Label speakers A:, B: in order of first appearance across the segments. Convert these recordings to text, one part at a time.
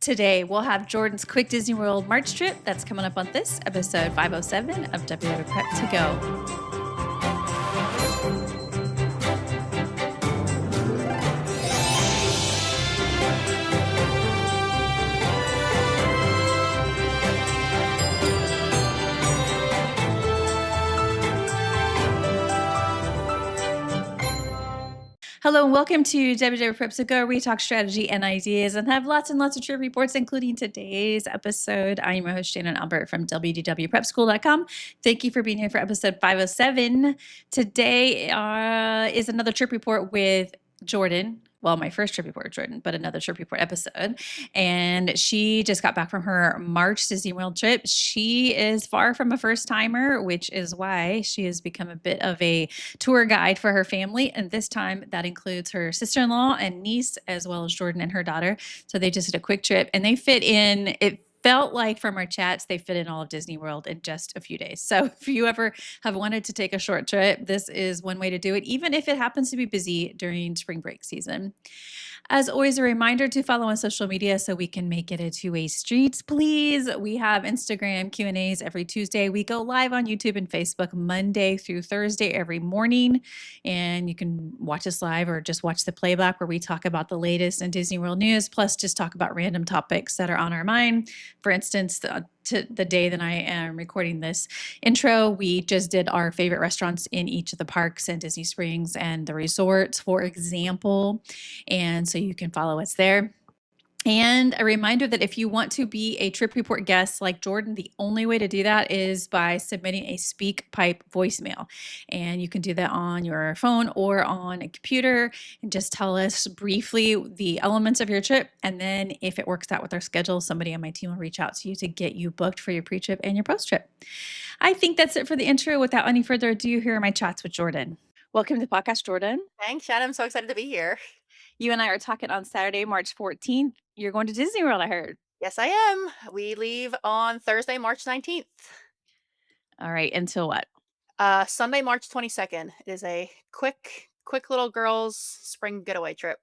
A: Today, we'll have Jordan's quick Disney World March trip that's coming up on this episode 507 of WW Prep to Go. Hello and welcome to WW Prep to Go, where we talk strategy and ideas and have lots and lots of trip reports, including today's episode. I am your host, Shannon Albert from WDWPrepSchool.com. Thank you for being here for episode 507. Today is another trip report with Jordan. Well, my first trip report with Jordan, but another trip report episode. And she just got back from her March Disney World trip. She is far from a first timer, which is why she has become a bit of a tour guide for her family. And this time that includes her sister-in-law and niece, as well as Jordan and her daughter. So they just did a quick trip and they fit in, it felt like from our chats, they fit in all of Disney World in just a few days. So if you ever have wanted to take a short trip, this is one way to do it, even if it happens to be busy during spring break season. As always, a reminder to follow on social media so we can make it a two-way street, please. We have Instagram Q&As every Tuesday. We go live on YouTube and Facebook Monday through Thursday every morning. And you can watch us live or just watch the playback where we talk about the latest in Disney World news, plus just talk about random topics that are on our mind. For instance, the day that I am recording this intro, we just did our favorite restaurants in each of the parks and Disney Springs and the resorts, for example. And so you can follow us there. And a reminder that if you want to be a trip report guest like Jordan, the only way to do that is by submitting a SpeakPipe voicemail. And you can do that on your phone or on a computer and just tell us briefly the elements of your trip. And then if it works out with our schedule, somebody on my team will reach out to you to get you booked for your pre-trip and your post-trip. I think that's it for the intro. Without any further ado, here are my chats with Jordan. Welcome to the podcast, Jordan.
B: Thanks, Shannon. I'm so excited to be here.
A: You and I are talking on Saturday, March 14th. You're going to Disney World, I heard.
B: Yes, I am. We leave on Thursday, March 19th.
A: All right. Until what?
B: Sunday, March 22nd. It is a quick little girls' spring getaway trip.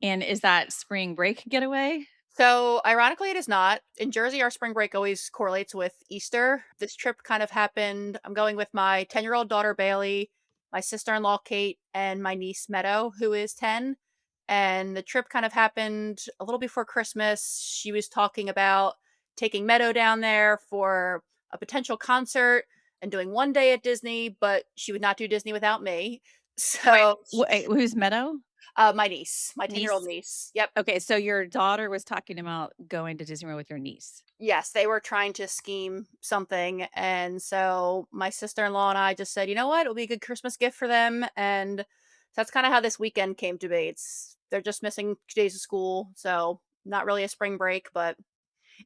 A: And is that spring break getaway?
B: So, ironically, it is not. In Jersey, our spring break always correlates with Easter. This trip kind of happened. I'm going with my 10-year-old daughter, Bailey, my sister-in-law, Kate, and my niece, Meadow, who is 10. And the trip kind of happened a little before Christmas. She was talking about taking Meadow down there for a potential concert and doing one day at Disney, but she would not do Disney without me. So,
A: Wait, who's Meadow?
B: my niece, my 10-year-old niece. Yep.
A: Okay, so your daughter was talking about going to Disney World with your niece.
B: Yes, they were trying to scheme something, and so my sister-in-law and I just said, "You know what? It'll be a good Christmas gift for them," and that's kinda how this weekend came to be. They're just missing 2 days of school, so not really a spring break, but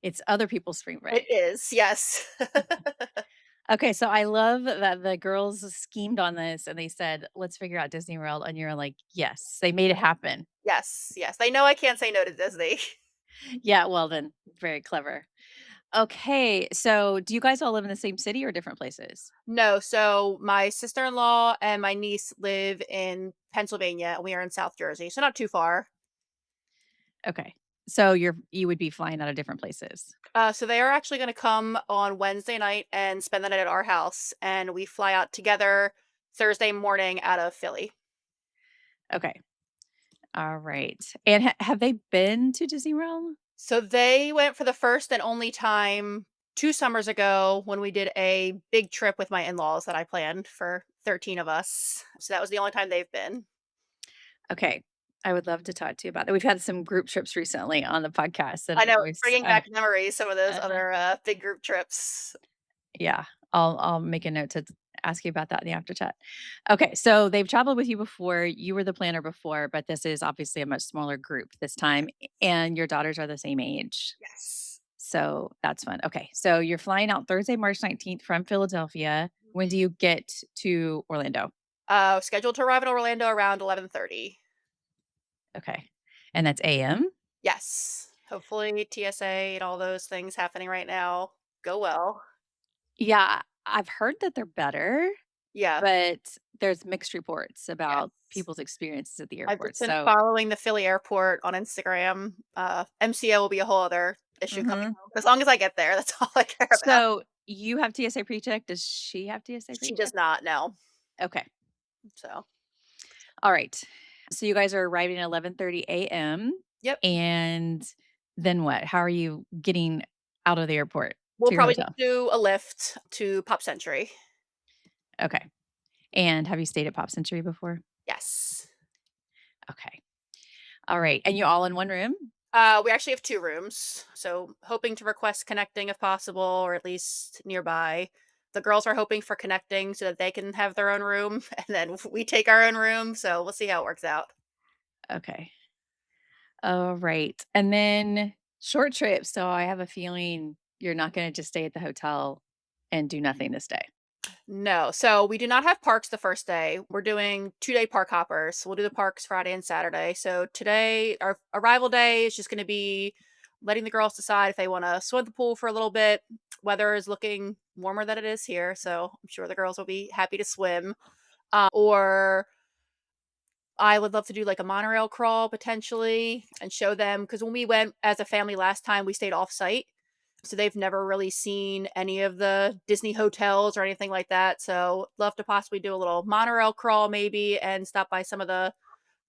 A: It's other people's spring
B: it
A: break.
B: is, yes.
A: Okay, so I love that the girls schemed on this and they said, "Let's figure out Disney World." And you're like, "Yes." They made it happen.
B: Yes, yes, they know I can't say no to Disney.
A: Yeah, well then, very clever. Okay, so do you guys all live in the same city or different places?
B: No, so my sister-in-law and my niece live in Pennsylvania, and we are in South Jersey, so not too far.
A: Okay. So you would be flying out of different places.
B: So they are actually gonna come on Wednesday night and spend the night at our house, and we fly out together Thursday morning out of Philly.
A: Okay. All right. And have they been to Disney World?
B: So they went for the first and only time 2 summers ago when we did a big trip with my in-laws that I planned for 13 of us. So that was the only time they've been.
A: Okay. I would love to talk to you about that. We've had some group trips recently on the podcast, and
B: I
A: I
B: know,
A: always,
B: bringing back memories, some of those
A: uh-huh.
B: other, big group trips.
A: Yeah, I'll make a note to ask you about that in the after chat. Okay, so they've traveled with you before. You were the planner before, but this is obviously a much smaller group this time, and your daughters are the same age.
B: Yes.
A: So that's fun. Okay, so you're flying out Thursday, March 19th from Philadelphia. When do you get to Orlando?
B: Scheduled to arrive in Orlando around 11:30.
A: Okay, and that's AM?
B: Yes. Hopefully TSA and all those things happening right now go well.
A: Yeah, I've heard that they're better.
B: Yeah.
A: but there's mixed reports about
B: Yes.
A: people's experiences at the
B: I've
A: airport.
B: just been
A: So,
B: following the Philly airport on Instagram. MCO will be a whole other issue coming
A: mhm.
B: home. As long as I get there, that's all I care about.
A: So you have TSA PreCheck. Does she have TSA
B: She
A: PreCheck?
B: does not know.
A: Okay.
B: So,
A: All right. So you guys are arriving at 11:30 a.m.
B: yep.
A: and then what? How are you getting out of the airport
B: We'll
A: to your
B: probably just
A: hotel?
B: do a lift to Pop Century.
A: Okay. And have you stayed at Pop Century before?
B: Yes.
A: Okay. All right. And you all in one room?
B: We actually have 2 rooms, so hoping to request connecting if possible, or at least nearby. The girls are hoping for connecting so that they can have their own room, and then we take our own room, so we'll see how it works out.
A: Okay. All right. And then short trip. So I have a feeling you're not going to just stay at the hotel and do nothing this day.
B: No, so we do not have parks the first day. We're doing 2-day park hoppers. So we'll do the parks Friday and Saturday. So today, our arrival day is just going to be letting the girls decide if they want to swim the pool for a little bit. Weather is looking warmer than it is here, so I'm sure the girls will be happy to swim. Or I would love to do like a monorail crawl potentially and show them because when we went as a family last time, we stayed off site. So they've never really seen any of the Disney hotels or anything like that. So love to possibly do a little monorail crawl maybe and stop by some of the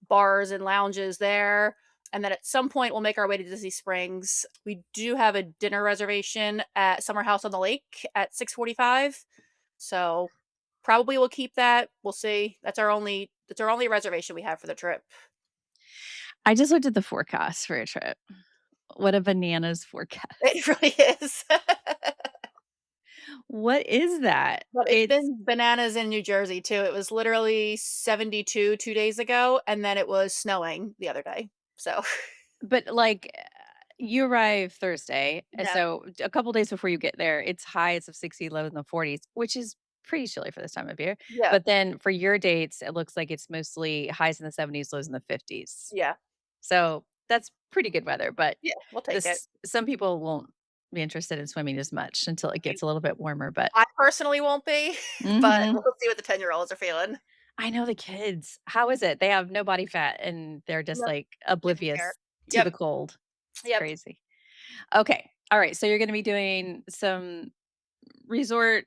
B: bars and lounges there. And then at some point we'll make our way to Disney Springs. We do have a dinner reservation at Summer House on the Lake at 6:45. So probably we'll keep that. We'll see. That's our only reservation we have for the trip.
A: I just looked at the forecast for a trip. What a bananas forecast.
B: It really is.
A: What is that?
B: But it's
A: It's
B: been bananas in New Jersey too. It was literally 72 2 days ago, and then it was snowing the other day. So,
A: but like you arrive Thursday, and
B: yeah.
A: so a couple days before you get there, it's highs of 60, lows in the 40s, which is pretty chilly for this time of year.
B: Yeah.
A: But then for your dates, it looks like it's mostly highs in the 70s, lows in the 50s.
B: Yeah.
A: So that's pretty good weather, but
B: Yeah, we'll take it.
A: this some people won't be interested in swimming as much until it
B: I mean,
A: gets a little bit warmer, but
B: I personally won't be, but
A: mhm.
B: we'll see what the 10-year-olds are feeling.
A: I know the kids. How is it? They have no body fat and they're just
B: Yep,
A: like
B: they don't care.
A: oblivious to
B: Yep,
A: the cold. It's
B: yep.
A: crazy. Okay. All right. So you're going to be doing some resort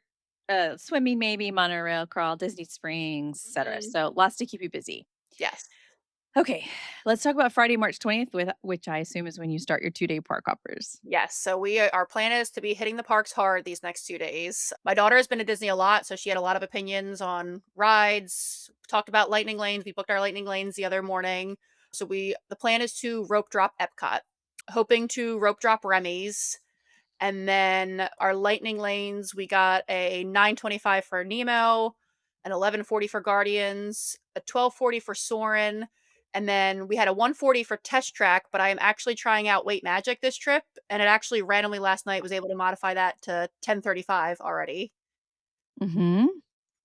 A: swimming, maybe monorail crawl, Disney Springs, etc.
B: Mhm.
A: So lots to keep you busy.
B: Yes.
A: Okay. Let's talk about Friday, March 20th, with which I assume is when you start your 2-day park hoppers.
B: Yes, so our plan is to be hitting the parks hard these next 2 days. My daughter has been to Disney a lot, so she had a lot of opinions on rides, talked about lightning lanes. We booked our lightning lanes the other morning. So the plan is to rope drop Epcot, hoping to rope drop Remy's, and then our lightning lanes, we got a 9:25 for Nemo, an 11:40 for Guardians, a 12:40 for Soarin', and then we had a 1:40 for Test Track, but I am actually trying out Wait Magic this trip, and it actually randomly last night was able to modify that to 10:35 already.
A: Mhm.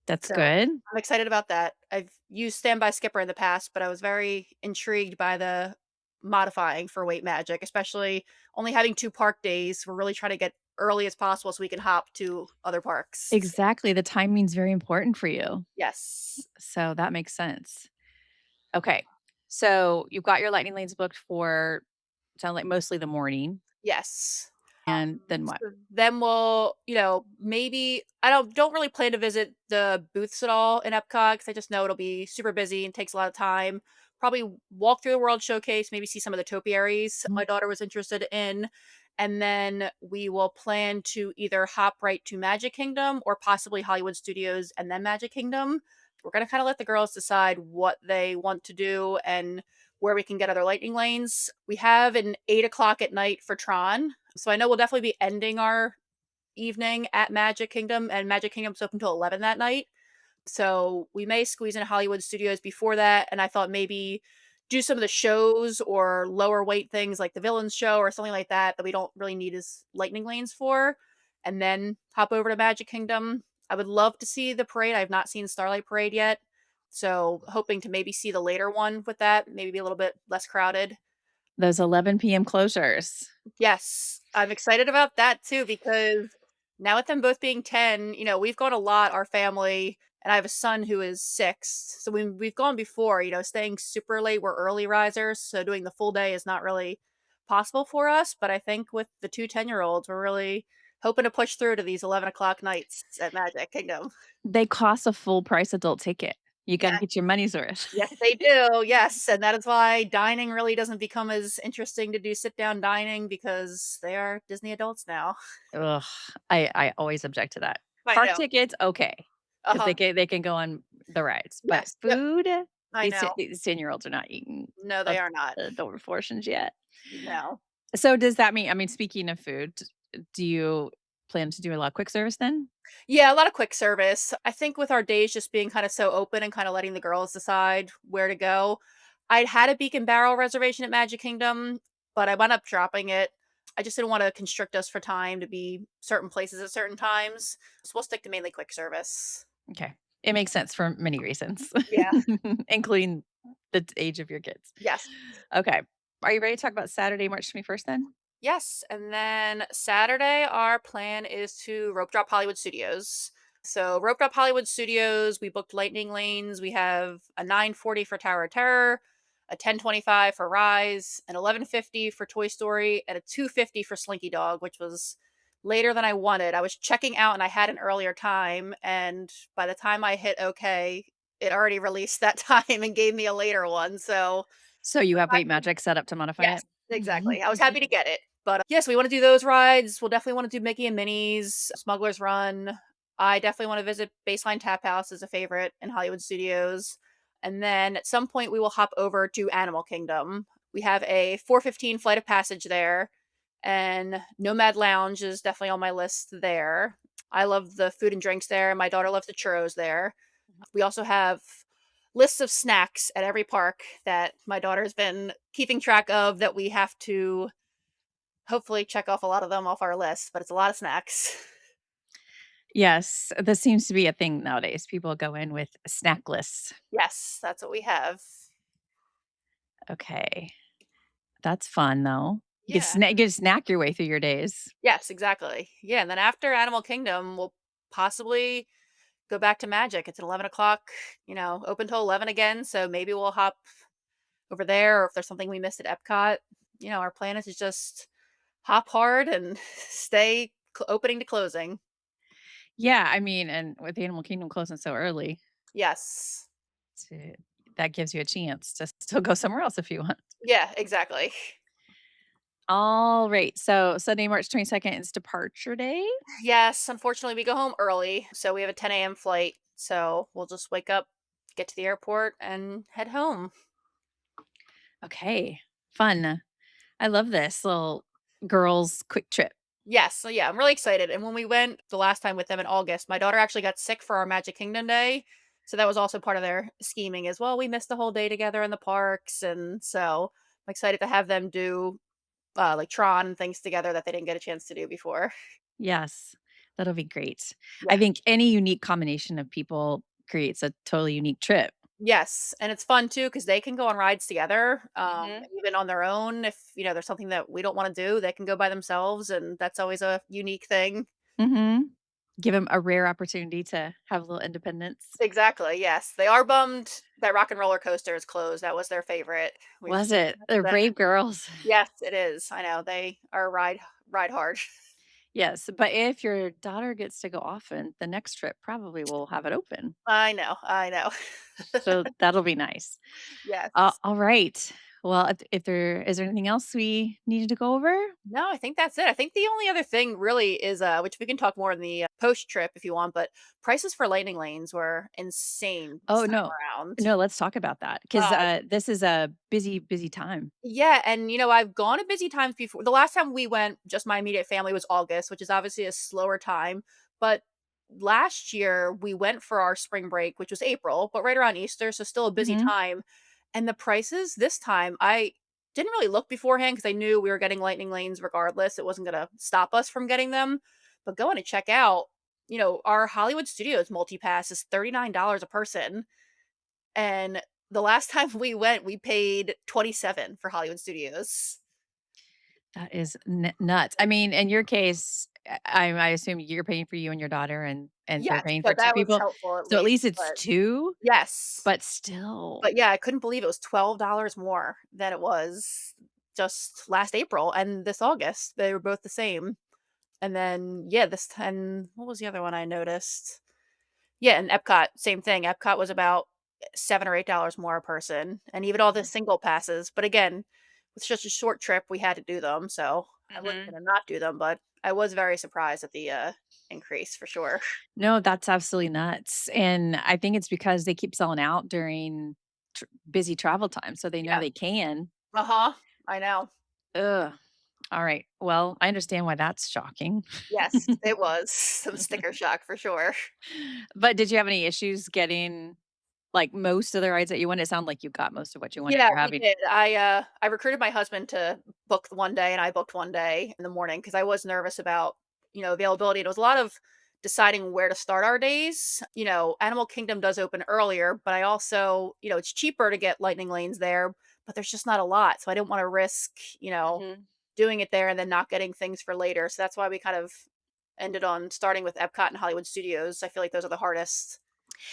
A: That's
B: So,
A: good.
B: I'm excited about that. I've used Standby Skipper in the past, but I was very intrigued by the modifying for Weight Magic, especially only having 2 park days. We're really trying to get early as possible so we can hop to other parks.
A: Exactly. The timing's very important for you.
B: Yes.
A: So that makes sense. Okay. So you've got your lightning lanes booked for sound like mostly the morning,
B: Yes.
A: and then what?
B: So then we'll, maybe I don't really plan to visit the booths at all in Epcot because I just know it'll be super busy and takes a lot of time. Probably walk through the World Showcase, maybe see some of the topiaries
A: Mhm.
B: my daughter was interested in. And then we will plan to either hop right to Magic Kingdom or possibly Hollywood Studios and then Magic Kingdom. We're going to kind of let the girls decide what they want to do and where we can get other lightning lanes. We have an 8 o'clock at night for Tron. So I know we'll definitely be ending our evening at Magic Kingdom, and Magic Kingdom's open till 11 that night. So we may squeeze in Hollywood Studios before that. And I thought maybe do some of the shows or lower weight things like the Villains show or something like that that we don't really need as lightning lanes for. And then hop over to Magic Kingdom. I would love to see the parade. I have not seen Starlight Parade yet. So hoping to maybe see the later one with that, maybe be a little bit less crowded.
A: Those 11 p.m. closures.
B: Yes, I'm excited about that too because now with them both being 10, we've gone a lot, our family, and I have a son who is 6. So we've gone before, staying super late. We're early risers, so doing the full day is not really possible for us. But I think with the 2 10-year-olds, we're really hoping to push through to these 11 o'clock nights at Magic Kingdom.
A: They cost a full price adult ticket. You gotta
B: Yeah.
A: get your money's worth.
B: Yes, they do. Yes, and that is why dining really doesn't become as interesting to do sit down dining because they are Disney adults now.
A: Ugh, I always object to that.
B: I
A: Park
B: know.
A: tickets, okay, because
B: Uh-huh.
A: they can go on the rides, but
B: Yes. Yep.
A: food,
B: I know.
A: these 10-year-olds are not eating
B: No,
A: a
B: they are not.
A: adult portions yet.
B: No.
A: So does that mean I mean, speaking of food, do you plan to do a lot of quick service then?
B: Yeah, a lot of quick service. I think with our days just being kind of so open and kind of letting the girls decide where to go, I'd had a Beacon Barrel reservation at Magic Kingdom, but I wound up dropping it. I just didn't want to constrict us for time to be certain places at certain times. So we'll stick to mainly quick service.
A: Okay. It makes sense for many reasons,
B: Yeah.
A: including the age of your kids.
B: Yes.
A: Okay. Are you ready to talk about Saturday, March 21st then?
B: Yes, and then Saturday, our plan is to rope drop Hollywood Studios. So rope drop Hollywood Studios, we booked Lightning Lanes. We have a 9:40 for Tower of Terror, a 10:25 for Rise, an 11:50 for Toy Story, and a 2:50 for Slinky Dog, which was later than I wanted. I was checking out and I had an earlier time, and by the time I hit OK, it already released that time and gave me a later one. So
A: So you have Weight Magic set up to modify
B: yes,
A: it?
B: exactly. I was happy to get it. But, yes, we wanna do those rides. We'll definitely wanna do Mickey and Minnie's, Smuggler's Run. I definitely wanna visit Baseline Tap House as a favorite in Hollywood Studios. And then at some point, we will hop over to Animal Kingdom. We have a 4:15 flight of passage there, and Nomad Lounge is definitely on my list there. I love the food and drinks there, my daughter loves the churros there. We also have lists of snacks at every park that my daughter's been keeping track of that we have to hopefully check off a lot of them off our list, but it's a lot of snacks.
A: Yes, this seems to be a thing nowadays. People go in with snack lists.
B: Yes, that's what we have.
A: Okay. That's fun though.
B: Yeah.
A: You get to snack your way through your days.
B: Yes, exactly. Yeah, and then after Animal Kingdom, we'll possibly go back to Magic. It's at 11 o'clock, open till 11 again. So maybe we'll hop over there, or if there's something we missed at Epcot. Our plan is to just hop hard and stay opening to closing.
A: Yeah, I mean, and with the Animal Kingdom closing so early,
B: Yes.
A: to that gives you a chance to still go somewhere else if you want.
B: Yeah, exactly.
A: All right. So Sunday, March 22nd is departure day.
B: Yes, unfortunately, we go home early, so we have a 10 a.m. flight. So we'll just wake up, get to the airport, and head home.
A: Okay. Fun. I love this little girls quick trip.
B: Yes, so yeah, I'm really excited. And when we went the last time with them in August, my daughter actually got sick for our Magic Kingdom day. So that was also part of their scheming as well. We missed the whole day together in the parks. And so I'm excited to have them do like Tron and things together that they didn't get a chance to do before.
A: Yes. That'll be great. I
B: Yeah.
A: think any unique combination of people creates a totally unique trip.
B: Yes, and it's fun too because they can go on rides together,
A: Mhm.
B: even on their own. If there's something that we don't want to do, they can go by themselves, and that's always a unique thing.
A: Mhm. Give them a rare opportunity to have a little independence.
B: Exactly. Yes, they are bummed that Rock and Roller Coaster is closed. That was their favorite. We
A: Was
B: just
A: it? They're
B: that.
A: brave girls.
B: Yes, it is. I know they are ride hard.
A: Yes, but if your daughter gets to go often, the next trip probably will have it open.
B: I know. I know.
A: So that'll be nice.
B: Yes.
A: All right. Well, if there is there anything else we needed to go over?
B: No, I think that's it. I think the only other thing really is, which we can talk more in the post trip if you want, but prices for lightning lanes were insane this
A: Oh,
B: time
A: no.
B: around.
A: No, let's talk about that because
B: Uh,
A: this is a busy, busy time.
B: yeah, and I've gone to busy times before. The last time we went, just my immediate family, was August, which is obviously a slower time. But last year we went for our spring break, which was April, but right around Easter, so still a busy
A: Mhm.
B: time. And the prices this time, I didn't really look beforehand because I knew we were getting lightning lanes regardless. It wasn't going to stop us from getting them. But going to check out, our Hollywood Studios multi pass is $39 a person, and the last time we went, we paid 27 for Hollywood Studios.
A: That is nuts. I mean, in your case, I assume you're paying for you and your daughter and they're
B: Yes,
A: paying
B: so
A: for 2
B: that was
A: people?
B: helpful at
A: So at least
B: least,
A: it's
B: but
A: 2,
B: yes.
A: but still.
B: But yeah, I couldn't believe it was $12 more than it was just last April and this August. They were both the same. And then, yeah, this time what was the other one I noticed? Yeah, and Epcot, same thing. Epcot was about 7 or $8 more a person, and even all the
A: Mhm,
B: single passes. But again, with such a short trip, we had to do them, so I wasn't
A: mhm.
B: gonna not do them, but I was very surprised at the, increase for sure.
A: No, that's absolutely nuts, and I think it's because they keep selling out during busy travel time, so they know
B: Yeah.
A: they can.
B: Uh-huh. I know.
A: Ugh. Alright, well, I understand why that's shocking.
B: Yes, it was some sticker shock for sure.
A: But did you have any issues getting, like, most of the rides that you wanted? It sounded like you got most of what you wanted.
B: Yeah,
A: You're
B: we
A: having
B: did. I recruited my husband to book one day, and I booked one day in the morning because I was nervous about, availability. And it was a lot of deciding where to start our days. Animal Kingdom does open earlier, but I also, it's cheaper to get lightning lanes there, but there's just not a lot. So I didn't want to risk,
A: Mhm.
B: doing it there and then not getting things for later. So that's why we kind of ended on starting with Epcot and Hollywood Studios. I feel like those are the hardest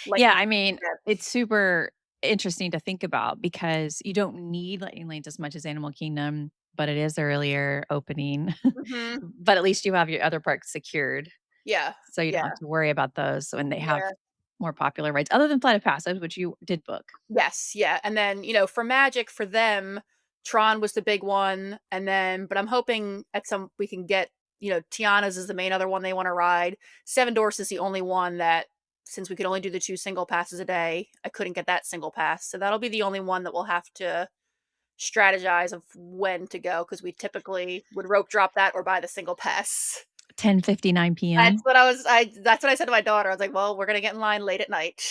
A: Yeah,
B: lightning
A: I
B: lanes
A: mean,
B: to get.
A: it's super interesting to think about because you don't need lightning lanes as much as Animal Kingdom, but it is earlier opening.
B: Mhm.
A: But at least you have your other parks secured,
B: Yeah.
A: so you don't
B: Yeah.
A: have to worry about those when they have
B: Yeah.
A: more popular rides other than Flight of Passage, which you did book.
B: Yes, yeah, and then, for Magic, for them, Tron was the big one, and then but I'm hoping at some we can get, Tiana's is the main other one they wanna ride. Seven Dwarfs is the only one that since we could only do the 2 single passes a day, I couldn't get that single pass, so that'll be the only one that we'll have to strategize of when to go because we typically would rope drop that or buy the single pass.
A: 10:59 PM.
B: That's what I said to my daughter, I was like, "Well, we're gonna get in line late at night,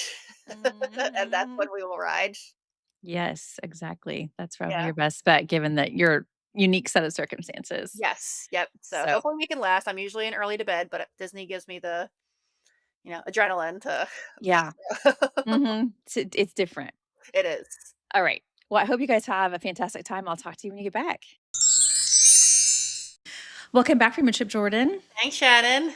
B: and that's when
A: Mhm.
B: we will ride."
A: Yes, exactly. That's probably
B: Yeah.
A: your best bet given that your unique set of circumstances.
B: Yes, yep, so
A: So,
B: hopefully we can last. I'm usually an early to bed, but Disney gives me the, adrenaline to
A: yeah. Mhm. It's different.
B: It is.
A: All right. Well, I hope you guys have a fantastic time. I'll talk to you when you get back. Welcome back from your trip, Jordan.
B: Thanks, Shannon.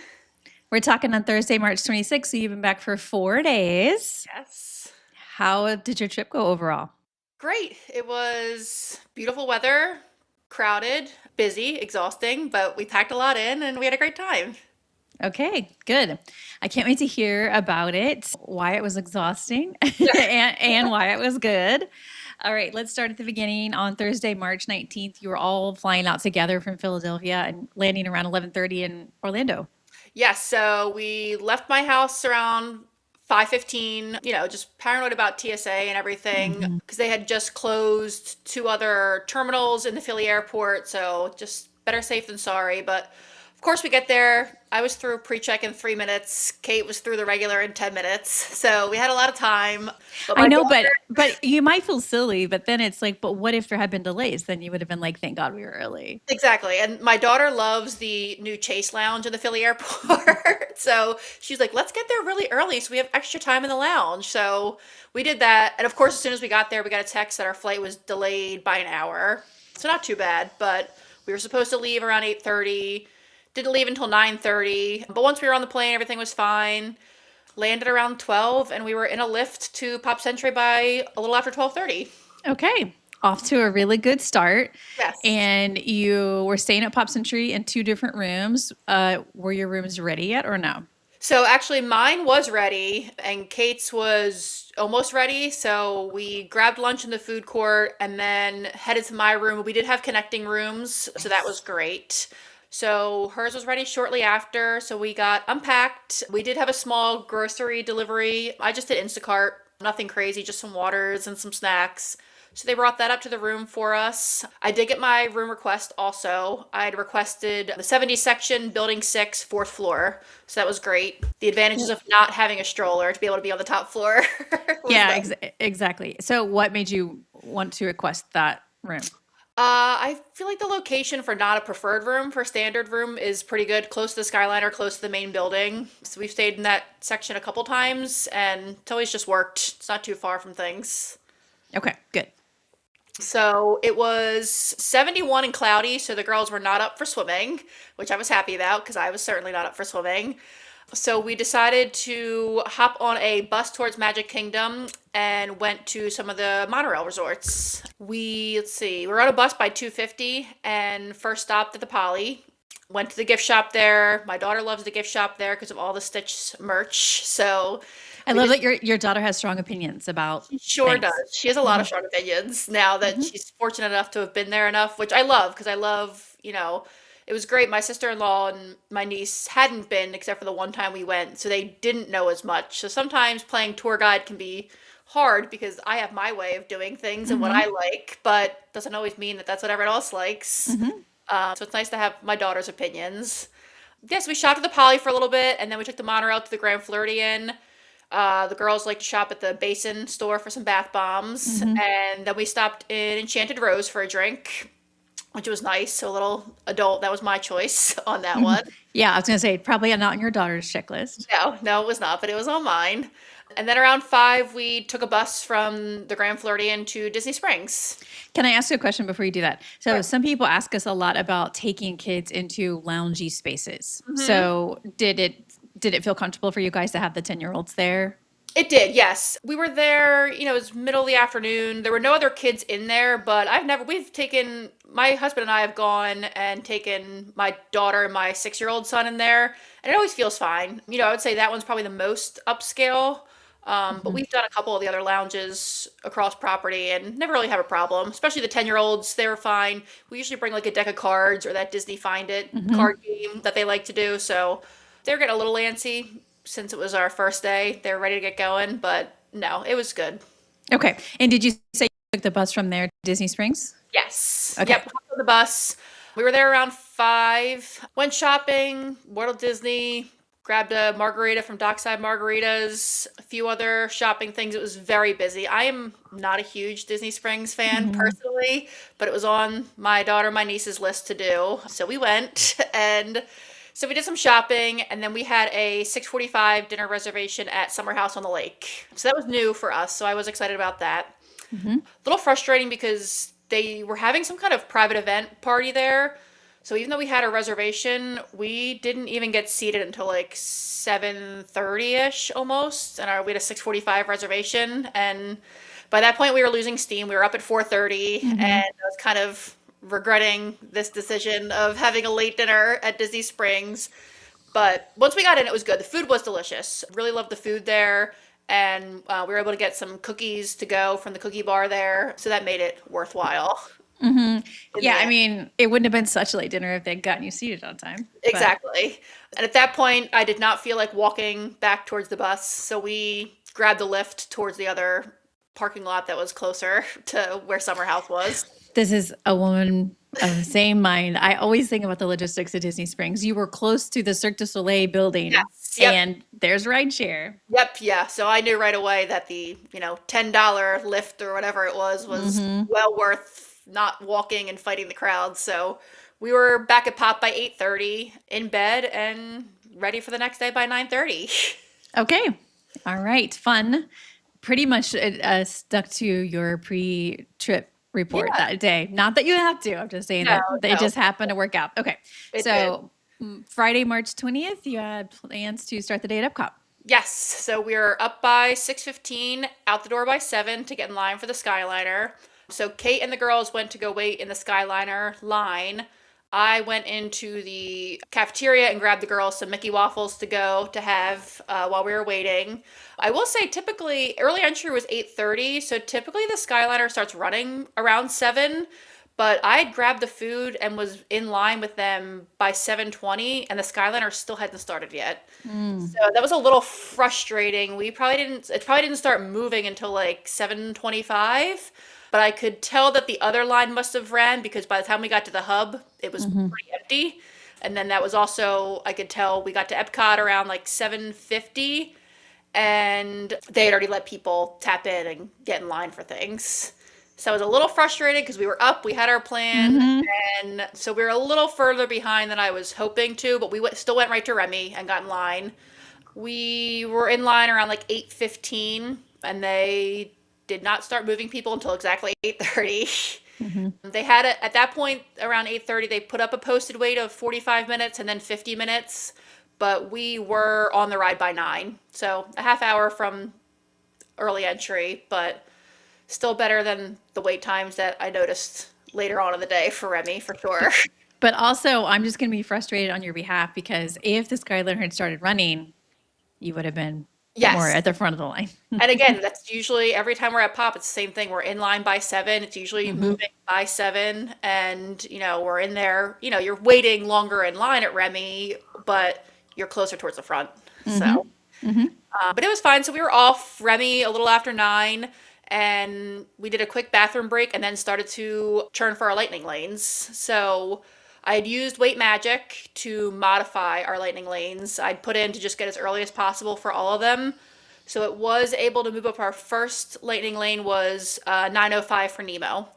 A: We're talking on Thursday, March 26th, so you've been back for 4 days.
B: Yes.
A: How did your trip go overall?
B: Great. It was beautiful weather, crowded, busy, exhausting, but we packed a lot in and we had a great time.
A: Okay, good. I can't wait to hear about it, why it was exhausting and why it was good. All right, let's start at the beginning. On Thursday, March 19th, you were all flying out together from Philadelphia and landing around 11:30 in Orlando.
B: Yes, so we left my house around 5:15, just paranoid about TSA and everything
A: Mhm.
B: because they had just closed two other terminals in the Philly airport, so just better safe than sorry, but of course we get there. I was through pre-check in 3 minutes. Kate was through the regular in 10 minutes. So we had a lot of time, but
A: I
B: my
A: know,
B: daughter.
A: but you might feel silly, but then it's like, but what if there had been delays? Then you would have been like, "Thank God we were early."
B: Exactly, and my daughter loves the new Chase Lounge in the Philly airport, so she's like, "Let's get there really early so we have extra time in the lounge." So we did that, and of course, as soon as we got there, we got a text that our flight was delayed by an hour. So not too bad, but we were supposed to leave around 8:30. Didn't leave until 9:30, but once we were on the plane, everything was fine. Landed around 12, and we were in a lift to Pop Century by a little after 12:30.
A: Okay. Off to a really good start.
B: Yes.
A: And you were staying at Pop Century in 2 different rooms. Were your rooms ready yet or no?
B: So actually, mine was ready, and Kate's was almost ready. So we grabbed lunch in the food court and then headed to my room. We did have connecting rooms, so that was
A: Nice.
B: great. So hers was ready shortly after. So we got unpacked. We did have a small grocery delivery. I just did Instacart, nothing crazy, just some waters and some snacks. So they brought that up to the room for us. I did get my room request also. I had requested the 70 section, building 6, fourth floor. So that was great. The advantages of not having a stroller to be able to be on the top floor was
A: Yeah,
B: nice.
A: exactly. So what made you want to request that room?
B: I feel like the location for not a preferred room for standard room is pretty good, close to the Skyliner, close to the main building. So we've stayed in that section a couple times, and it's always just worked. It's not too far from things.
A: Okay, good.
B: So it was 71 and cloudy, so the girls were not up for swimming, which I was happy about because I was certainly not up for swimming. So we decided to hop on a bus towards Magic Kingdom and went to some of the monorail resorts. Let's see, we were on a bus by 2:50 and first stopped at the Poly. Went to the gift shop there. My daughter loves the gift shop there because of all the Stitch merch. So
A: I
B: we
A: love
B: just
A: that your daughter has strong opinions about
B: she sure does.
A: things.
B: She has a lot of
A: Mhm,
B: strong opinions now that
A: mhm,
B: she's fortunate enough to have been there enough, which I love because I love, it was great. My sister-in-law and my niece hadn't been except for the one time we went, so they didn't know as much. So sometimes playing tour guide can be hard because I have my way of doing things and what I
A: mhm,
B: like, but doesn't always mean that that's what everyone else likes.
A: mhm.
B: So it's nice to have my daughter's opinions. Yes, we shopped at the Poly for a little bit, and then we took the monorail to the Grand Floridian. The girls like to shop at the Basin store for some bath bombs,
A: Mhm.
B: and then we stopped in Enchanted Rose for a drink, which was nice. So a little adult. That was my choice on that one.
A: Yeah, I was gonna say probably not on your daughter's checklist.
B: No, no, it was not, but it was on mine. And then around 5, we took a bus from the Grand Floridian to Disney Springs.
A: Can I ask you a question before you do that? So
B: Sure.
A: some people ask us a lot about taking kids into loungy spaces.
B: hmm
A: So did it feel comfortable for you guys to have the 10-year-olds there?
B: It did, yes. We were there, it was middle of the afternoon. There were no other kids in there, but my husband and I have gone and taken my daughter and my 6-year-old son in there, and it always feels fine. I would say that one's probably the most upscale. But
A: Mhm.
B: we've done a couple of the other lounges across property and never really have a problem, especially the 10-year-olds. They were fine. We usually bring like a deck of cards or that Disney Find It
A: Mhm.
B: card game that they like to do. So they're getting a little antsy since it was our first day. They're ready to get going, but no, it was good.
A: Okay. And did you say you took the bus from there to Disney Springs?
B: Yes.
A: Okay.
B: Yep. Hopped on the bus. We were there around 5. Went shopping, Walt Disney, grabbed a margarita from Dockside Margaritas, a few other shopping things. It was very busy. I am not a huge Disney Springs fan
A: Mhm.
B: personally, but it was on my daughter, my niece's list to do. So we went and so we did some shopping and then we had a 6:45 dinner reservation at Summer House on the Lake. So that was new for us. So I was excited about that.
A: Mhm.
B: A little frustrating because they were having some kind of private event party there. So even though we had a reservation, we didn't even get seated until like 7:30ish almost, and we had a 6:45 reservation. And by that point, we were losing steam. We were up at 4:30, and
A: Mhm.
B: I was kind of regretting this decision of having a late dinner at Disney Springs. But once we got in, it was good. The food was delicious. Really loved the food there. And we were able to get some cookies to go from the cookie bar there. So that made it worthwhile
A: Mhm.
B: in
A: Yeah,
B: the
A: I
B: end.
A: mean, it wouldn't have been such a late dinner if they'd gotten you seated on time, but
B: Exactly. And at that point, I did not feel like walking back towards the bus. So we grabbed the lift towards the other parking lot that was closer to where Summer House was.
A: this is a woman of the same mind. I always think about the logistics of Disney Springs. You were close to the Cirque du Soleil building,
B: Yes. Yep.
A: and there's rideshare.
B: Yep, yeah. So I knew right away that the, $10 lift or whatever it was
A: Mhm.
B: well worth not walking and fighting the crowd. So we were back at Pop by 8:30 in bed and ready for the next day by 9:30.
A: Okay. All right. Fun. Pretty much stuck to your pre-trip report
B: Yeah,
A: that day. Not that you have to. I'm just saying
B: no,
A: that it
B: no,
A: just happened to work out. Okay.
B: it did.
A: So Friday, March 20th, you had plans to start the day at Epcot.
B: Yes, so we were up by 6:15, out the door by 7 to get in line for the Skyliner. So Kate and the girls went to go wait in the Skyliner line. I went into the cafeteria and grabbed the girls some Mickey waffles to go to have while we were waiting. I will say typically early entry was 8:30, so typically the Skyliner starts running around 7, but I had grabbed the food and was in line with them by 7:20 and the Skyliner still hadn't started yet. So
A: Mm.
B: that was a little frustrating. It probably didn't start moving until like 7:25, but I could tell that the other line must have ran because by the time we got to the hub, it was
A: Hmm.
B: pretty empty. And then that was also, I could tell we got to Epcot around like 7:50 and they had already let people tap in and get in line for things. So I was a little frustrated because we were up, we had our plan,
A: Hmm.
B: and so we were a little further behind than I was hoping to, but still went right to Remy and got in line. We were in line around like 8:15 and they did not start moving people until exactly 8:30.
A: Mm-hmm.
B: They had it at that point around 8:30. They put up a posted wait of 45 minutes and then 50 minutes, but we were on the ride by 9, so a half hour from early entry, but still better than the wait times that I noticed later on in the day for Remy, for sure.
A: But also, I'm just going to be frustrated on your behalf because if the Skyliner had started running, you would have been more
B: Yes.
A: at the front of the line.
B: And again, that's usually every time we're at Pop, it's the same thing. We're in line by 7. It's usually
A: Mm-hmm.
B: moving by 7. And, we're in there, you're waiting longer in line at Remy, but you're closer towards the front. So,
A: Mm-hmm. Mm-hmm.
B: but it was fine. So we were off Remy a little after 9, and we did a quick bathroom break and then started to churn for our lightning lanes. So I had used Weight Magic to modify our lightning lanes. I'd put in to just get as early as possible for all of them. So it was able to move up. Our first lightning lane was 9:05 for Nemo.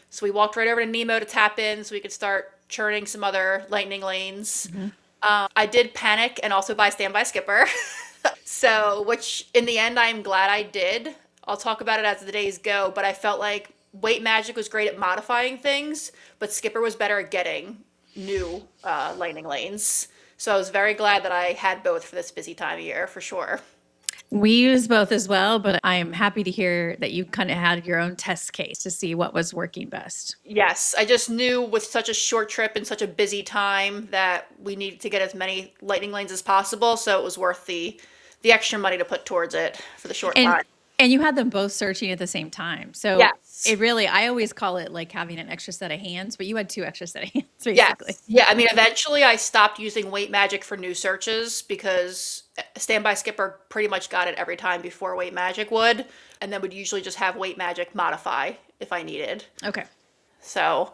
B: So we walked right over to Nemo to tap in so we could start churning some other lightning lanes.
A: Mm-hmm.
B: I did panic and also buy Standby Skipper. So, which in the end, I'm glad I did. I'll talk about it as the days go, but I felt like Weight Magic was great at modifying things, but Skipper was better at getting new lightning lanes. So I was very glad that I had both for this busy time of year, for sure.
A: We use both as well, but I am happy to hear that you kind of had your own test case to see what was working best.
B: Yes, I just knew with such a short trip and such a busy time that we needed to get as many lightning lanes as possible, so it was worth the extra money to put towards it for the short
A: And
B: time.
A: and you had them both searching at the same time. So
B: Yes.
A: it really, I always call it like having an extra set of hands, but you had two extra set of hands basically.
B: Yes. Yeah, I mean, eventually I stopped using Weight Magic for new searches because Standby Skipper pretty much got it every time before Weight Magic would, and then would usually just have Weight Magic modify if I needed.
A: Okay.
B: So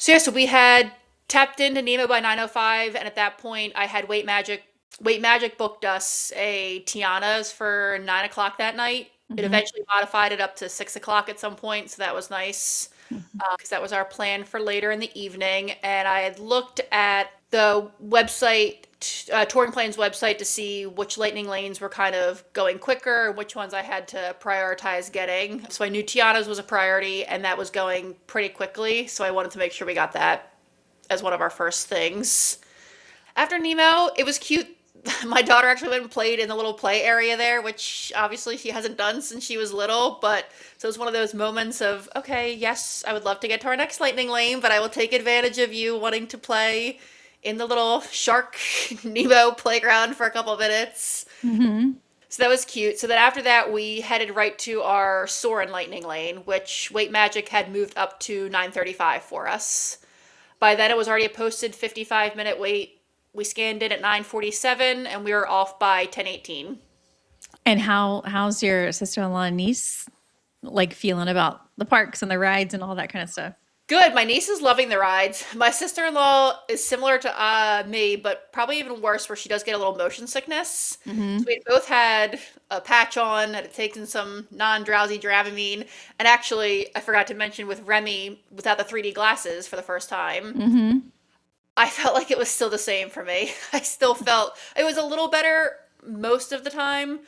B: yeah, so we had tapped into Nemo by 9:05, and at that point I had Weight Magic. Weight Magic booked us a Tiana's for 9 o'clock that night. It
A: Mm-hmm.
B: eventually modified it up to 6 o'clock at some point, so that was nice because that was our plan for later in the evening. And I had looked at the website, Touring Plane's website, to see which lightning lanes were kind of going quicker and which ones I had to prioritize getting. So I knew Tiana's was a priority, and that was going pretty quickly. So I wanted to make sure we got that as one of our first things. After Nemo, it was cute. My daughter actually went and played in the little play area there, which obviously she hasn't done since she was little. But so it was one of those moments of, okay, yes, I would love to get to our next lightning lane, but I will take advantage of you wanting to play in the little shark Nemo playground for a couple minutes.
A: Mm-hmm.
B: So that was cute. So then after that, we headed right to our Soarin' lightning lane, which Weight Magic had moved up to 9:35 for us. By then, it was already a posted 55-minute wait. We scanned in at 9:47, and we were off by 10:18.
A: And how's your sister-in-law and niece like feeling about the parks and the rides and all that kind of stuff?
B: Good. My niece is loving the rides. My sister-in-law is similar to me, but probably even worse, where she does get a little motion sickness.
A: Mm-hmm.
B: So we both had a patch on, had taken some non-drowsy Dramamine, and actually, I forgot to mention with Remy, without the 3D glasses for the first time,
A: Mm-hmm.
B: I felt like it was still the same for me. I still felt it was a little better most of the time,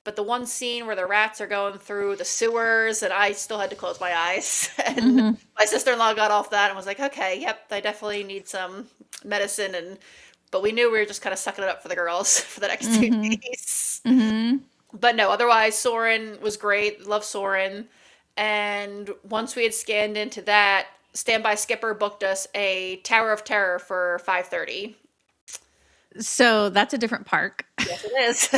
B: but the one scene where the rats are going through the sewers and I still had to close my eyes. And
A: Mm-hmm.
B: my sister-in-law got off that and was like, okay, yep, I definitely need some medicine. But we knew we were just kind of sucking it up for the girls for the next 2
A: Mm-hmm.
B: days.
A: Mm-hmm.
B: But no, otherwise, Soarin' was great. Love Soarin'. And once we had scanned into that, Standby Skipper booked us a Tower of Terror for 5:30.
A: So that's a different park.
B: Yes, it is.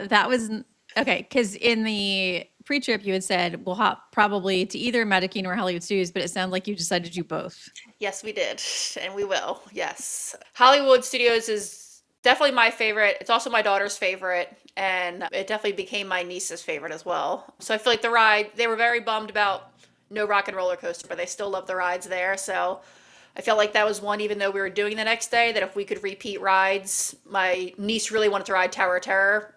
A: That was okay because in the pre-trip you had said we'll hop probably to either Medicine or Hollywood Studios, but it sounded like you decided to do both.
B: Yes, we did. And we will. Yes. Hollywood Studios is definitely my favorite. It's also my daughter's favorite. And it definitely became my niece's favorite as well. So I feel like the ride, they were very bummed about no rock and roller coaster, but they still love the rides there. So I felt like that was one, even though we were doing the next day, that if we could repeat rides, my niece really wanted to ride Tower of Terror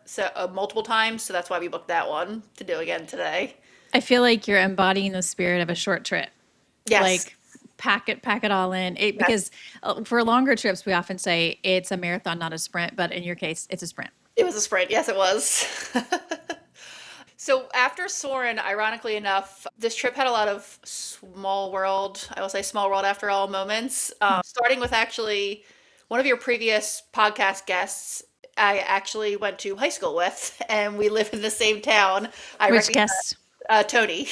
B: multiple times. So that's why we booked that one to do again today.
A: I feel like you're embodying the spirit of a short trip.
B: Yes.
A: Like pack it all in. Because for longer trips, we often say it's a marathon, not a sprint. But in your case, it's a sprint.
B: It was a sprint. Yes, it was. So after Soren, ironically enough, this trip had a lot of small world, I will say small world after all moments. Starting with actually one of your previous podcast guests, I actually went to high school with, and we live in the same town. I
A: Which
B: recognize
A: guest?
B: Tony.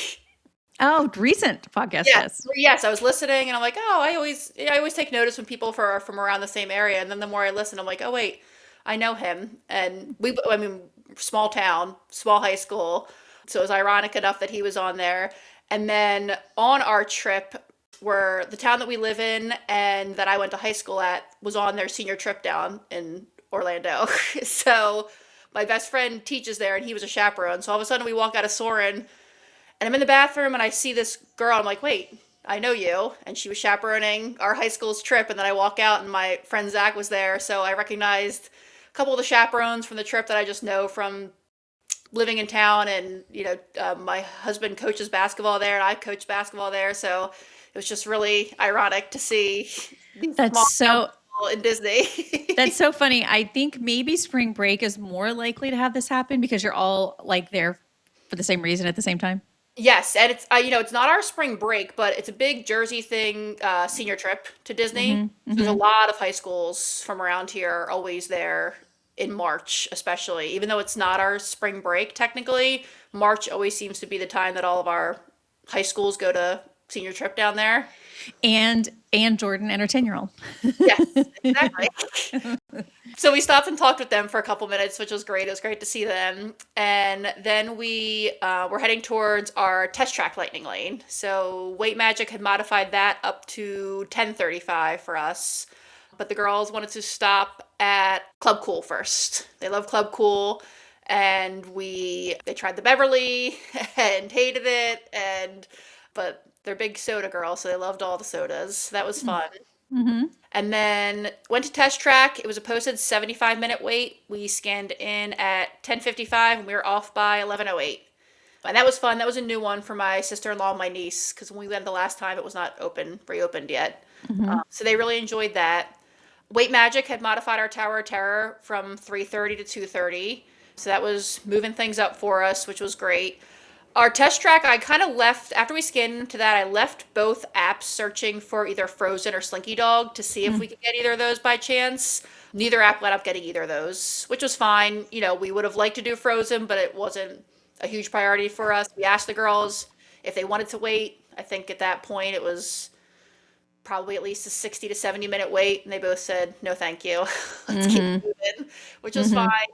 A: Oh, recent podcast
B: Yes,
A: guest.
B: yes, I was listening, and I'm like, oh, I always take notice when people are from around the same area, and then the more I listen, I'm like, oh wait, I know him, and I mean, small town, small high school, so it was ironic enough that he was on there, and then on our trip, where the town that we live in and that I went to high school at was on their senior trip down in Orlando, so my best friend teaches there, and he was a chaperone, so all of a sudden we walk out of Soren. And I'm in the bathroom and I see this girl. I'm like, wait, I know you. And she was chaperoning our high school's trip. And then I walk out and my friend Zach was there. So I recognized a couple of the chaperones from the trip that I just know from living in town. And, my husband coaches basketball there and I coach basketball there. So it was just really ironic to see these
A: That's
B: small town
A: so
B: people in Disney.
A: that's so funny. I think maybe spring break is more likely to have this happen because you're all like there for the same reason at the same time.
B: Yes, and it's not our spring break, but it's a big Jersey thing, senior trip to Disney.
A: Hmm.
B: There's a
A: Hmm.
B: lot of high schools from around here are always there in March, especially. Even though it's not our spring break technically, March always seems to be the time that all of our high schools go to senior trip down there.
A: And Jordan and her 10-year-old.
B: Yes, exactly. So we stopped and talked with them for a couple minutes, which was great. It was great to see them. And then we were heading towards our test track lightning lane. So Weight Magic had modified that up to 10:35 for us. But the girls wanted to stop at Club Cool first. They love Club Cool. And they tried the Beverly and hated it. But they're big soda girls, so they loved all the sodas. That was fun.
A: Hmm.
B: And then went to test track. It was a posted 75-minute wait. We scanned in at 10:55 and we were off by 11:08. And that was fun. That was a new one for my sister-in-law and my niece because when we went the last time, it was not reopened yet.
A: Hmm.
B: So they really enjoyed that. Weight Magic had modified our Tower of Terror from 3:30 to 2:30. So that was moving things up for us, which was great. Our test track, I kind of left, after we scanned into that, I left both apps searching for either Frozen or Slinky Dog to see if we could get either of those by chance. Neither app wound up getting either of those, which was fine. We would have liked to do Frozen, but it wasn't a huge priority for us. We asked the girls if they wanted to wait. I think at that point it was probably at least a 60 to 70-minute wait, and they both said, no, thank you. Let's keep
A: Hmm.
B: moving, which was
A: Hmm.
B: fine.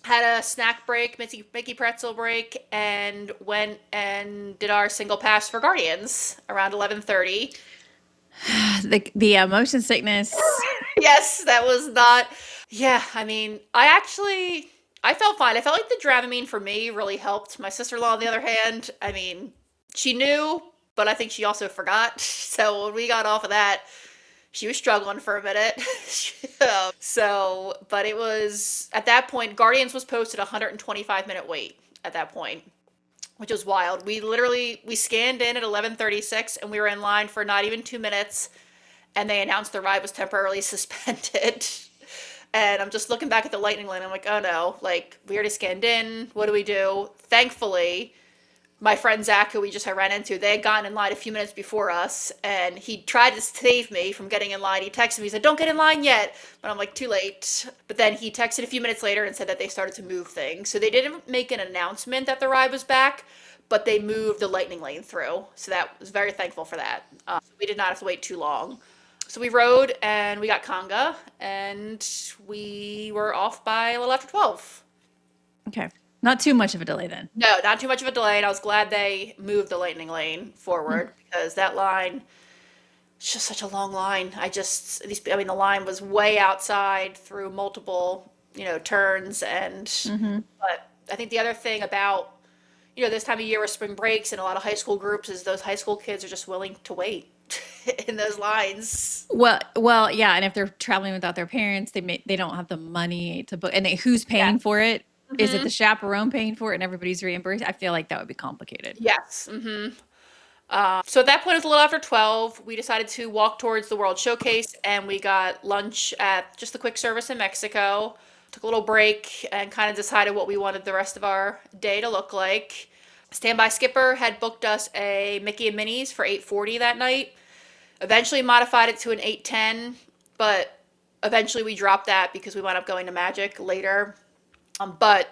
B: Had a snack break, Mickey pretzel break, and went and did our single pass for Guardians around 11:30.
A: The motion sickness.
B: Yes, that was not. Yeah, I mean, I felt fine. I felt like the Dramamine for me really helped. My sister-in-law, on the other hand, I mean, she knew, but I think she also forgot. So when we got off of that, she was struggling for a minute. But it was at that point, Guardians was posted a 125-minute wait at that point, which was wild. We scanned in at 11:36 and we were in line for not even 2 minutes, and they announced the ride was temporarily suspended. And I'm just looking back at the lightning lane. I'm like, oh no, like we already scanned in. What do we do? Thankfully, my friend Zach, who we just had ran into, they had gotten in line a few minutes before us, and he tried to save me from getting in line. He texted me, he said, don't get in line yet. But I'm like, too late. But then he texted a few minutes later and said that they started to move things. So they didn't make an announcement that the ride was back, but they moved the lightning lane through. So that was very thankful for that. So we did not have to wait too long. So we rode and we got conga, and we were off by a little after 12.
A: Okay. Not too much of a delay then.
B: No, not too much of a delay, and I was glad they moved the lightning lane forward because that line, it's just such a long line. The line was way outside through multiple, turns, but I think the other thing about, this time of year with spring breaks and a lot of high school groups is those high school kids are just willing to wait in those lines.
A: Well, yeah, and if they're traveling without their parents, they don't have the money to book. And who's
B: Yeah.
A: paying for it? Is it
B: Hmm.
A: the chaperone paying for it and everybody's reimbursed? I feel like that would be complicated.
B: Yes. So at that point, it was a little after 12. We decided to walk towards the World Showcase, and we got lunch at just the quick service in Mexico. took a little break, and kind of decided what we wanted the rest of our day to look like. Standby Skipper had booked us a Mickey and Minnie's for 8:40 that night. Eventually modified it to an 8:10, but eventually we dropped that because we wound up going to Magic later. But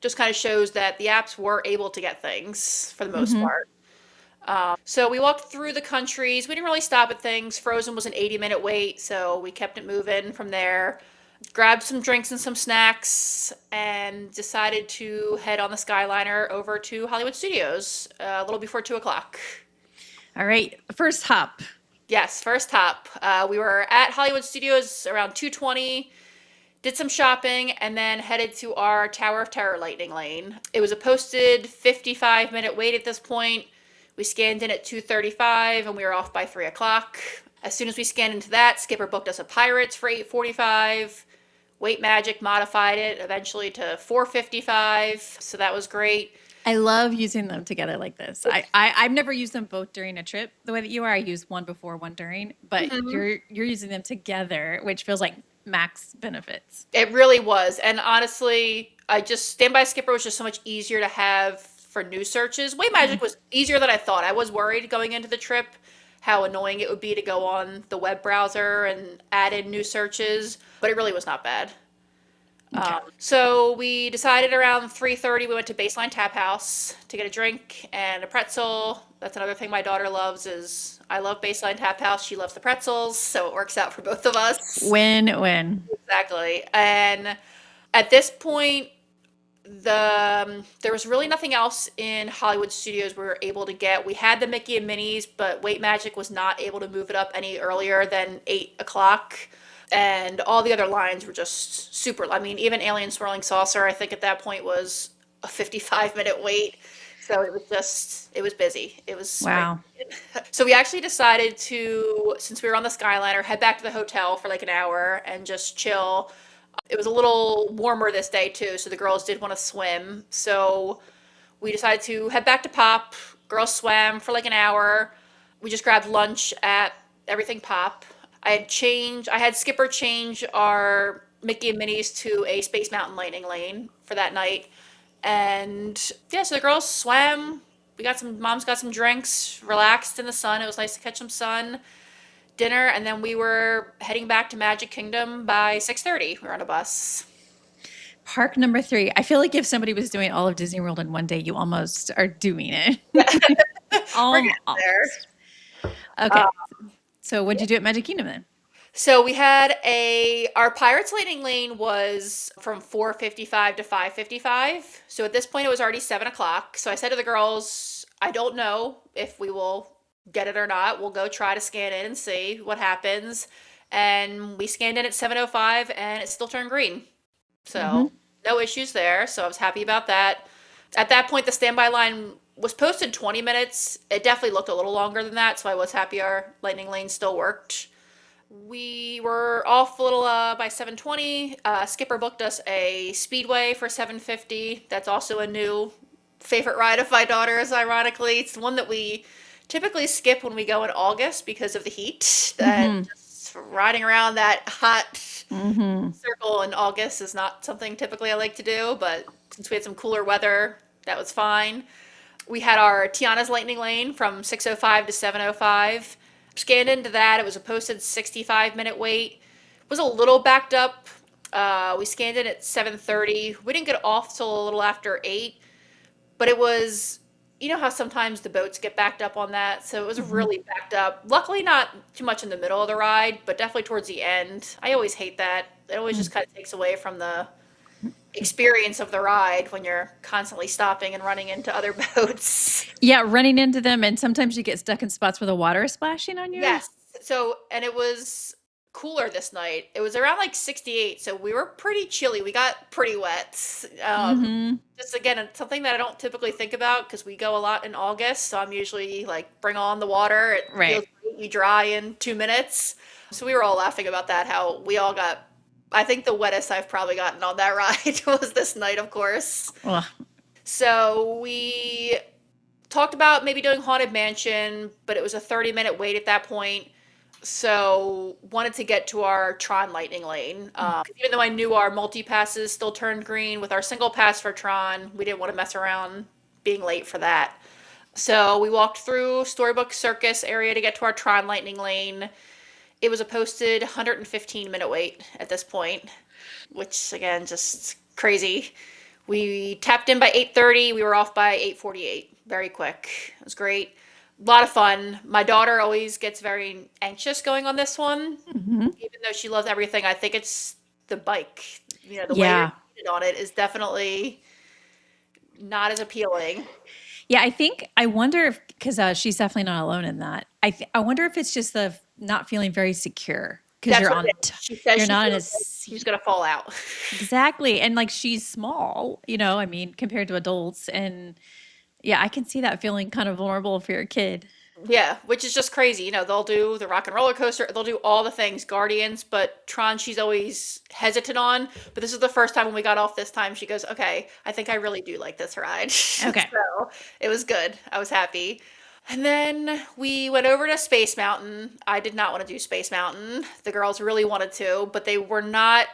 B: just kind of shows that the apps were able to get things for the most part. So we walked through the countries. We didn't really stop at things. Frozen was an 80-minute wait, so we kept it moving from there. Grabbed some drinks and some snacks and decided to head on the Skyliner over to Hollywood Studios a little before 2 o'clock.
A: All right. First hop.
B: Yes, first hop. We were at Hollywood Studios around 2:20, did some shopping, and then headed to our Tower of Terror lightning lane. It was a posted 55-minute wait at this point. We scanned in at 2:35, and we were off by 3 o'clock. As soon as we scanned into that, Skipper booked us a Pirates for 8:45. Wait Magic modified it eventually to 4:55, so that was great.
A: I love using them together like this. I've never used them both during a trip the way that you are. I use one before, one during, but you're using them together, which feels like max benefits.
B: It really was. And honestly, Standby Skipper was just so much easier to have for news searches. Wait Magic was easier than I thought. I was worried going into the trip how annoying it would be to go on the web browser and add in new searches, but it really was not bad.
A: Okay.
B: So we decided around 3:30 we went to Baseline Tap House to get a drink and a pretzel. That's another thing my daughter loves is I love Baseline Tap House. She loves the pretzels, so it works out for both of us.
A: Win-win.
B: Exactly. And at this point, there was really nothing else in Hollywood Studios we were able to get. We had the Mickey and Minnie's, but Wait Magic was not able to move it up any earlier than 8 o'clock. And all the other lines were just super. I mean, even Alien Swirling Saucer, I think at that point was a 55-minute wait. So it was busy. It was
A: Wow.
B: So we actually decided to, since we were on the Skyliner, head back to the hotel for like an hour and just chill. It was a little warmer this day too, so the girls did want to swim. So we decided to head back to Pop. Girls swam for like an hour. We just grabbed lunch at Everything Pop. I had Skipper change our Mickey and Minnie's to a Space Mountain lightning lane for that night. And yeah, so the girls swam. Moms got some drinks, relaxed in the sun. It was nice to catch some sun. Dinner, and then we were heading back to Magic Kingdom by 6:30. We were on a bus.
A: Park number 3. I feel like if somebody was doing all of Disney World in one day, you almost are doing it.
B: We're getting there.
A: Okay. So what'd you do at Magic Kingdom then?
B: So we had our Pirates lightning lane was from 4:55 to 5:55. So at this point it was already 7 o'clock. So I said to the girls, I don't know if we will get it or not. We'll go try to scan in and see what happens. And we scanned in at 7:05 and it still turned green. So no issues there. So I was happy about that. At that point, the standby line was posted 20 minutes. It definitely looked a little longer than that. So I was happy our lightning lane still worked. We were off a little by 7:20. Skipper booked us a Speedway for 7:50. That's also a new favorite ride of my daughter's, ironically. It's the one that we typically skip when we go in August because of the heat. And just riding around that hot circle in August is not something typically I like to do, but since we had some cooler weather, that was fine. We had our Tiana's Lightning Lane from 6:05 to 7:05. Scanned into that. It was a posted 65-minute wait. It was a little backed up. We scanned in at 7:30. We didn't get off till a little after 8, but it was, you know how sometimes the boats get backed up on that, so it was really backed up. Luckily not too much in the middle of the ride, but definitely towards the end. I always hate that. It always just kind of takes away from the experience of the ride when you're constantly stopping and running into other boats.
A: Yeah, running into them, and sometimes you get stuck in spots where the water is splashing on you.
B: Yes. So, and it was cooler this night. It was around like 68, so we were pretty chilly. We got pretty wet. Just again, it's something that I don't typically think about because we go a lot in August, so I'm usually like, bring on the water. It feels great. You dry in 2 minutes. So we were all laughing about that, how we all got, I think the wettest I've probably gotten on that ride was this night, of course.
A: Ugh.
B: So we talked about maybe doing Haunted Mansion, but it was a 30-minute wait at that point. So wanted to get to our Tron Lightning Lane. 'Cause even though I knew our multi-passes still turned green, with our single pass for Tron, we didn't want to mess around being late for that. So we walked through Storybook Circus area to get to our Tron Lightning Lane. It was a posted 115-minute wait at this point, which again, just crazy. We tapped in by 8:30. We were off by 8:48. Very quick. It was great. A lot of fun. My daughter always gets very anxious going on this one,
A: Hmm.
B: even though she loves everything. I think it's the bike. The way you're
A: Yeah.
B: seated on it is definitely not as appealing.
A: Yeah, I wonder if, because she's definitely not alone in that. I wonder if it's just the not feeling very secure because
B: That's what it is. She says
A: you're
B: she
A: not in a
B: feels like she's gonna fall out.
A: exactly, and like she's small, I mean, compared to adults, and yeah, I can see that feeling kind of vulnerable for your kid.
B: Yeah, which is just crazy. They'll do the rock and roller coaster, they'll do all the things, Guardians, but Tron, she's always hesitant on. But this is the first time when we got off this time, she goes, okay, I think I really do like this ride.
A: Okay.
B: So it was good. I was happy. And then we went over to Space Mountain. I did not want to do Space Mountain. The girls really wanted to, but they were not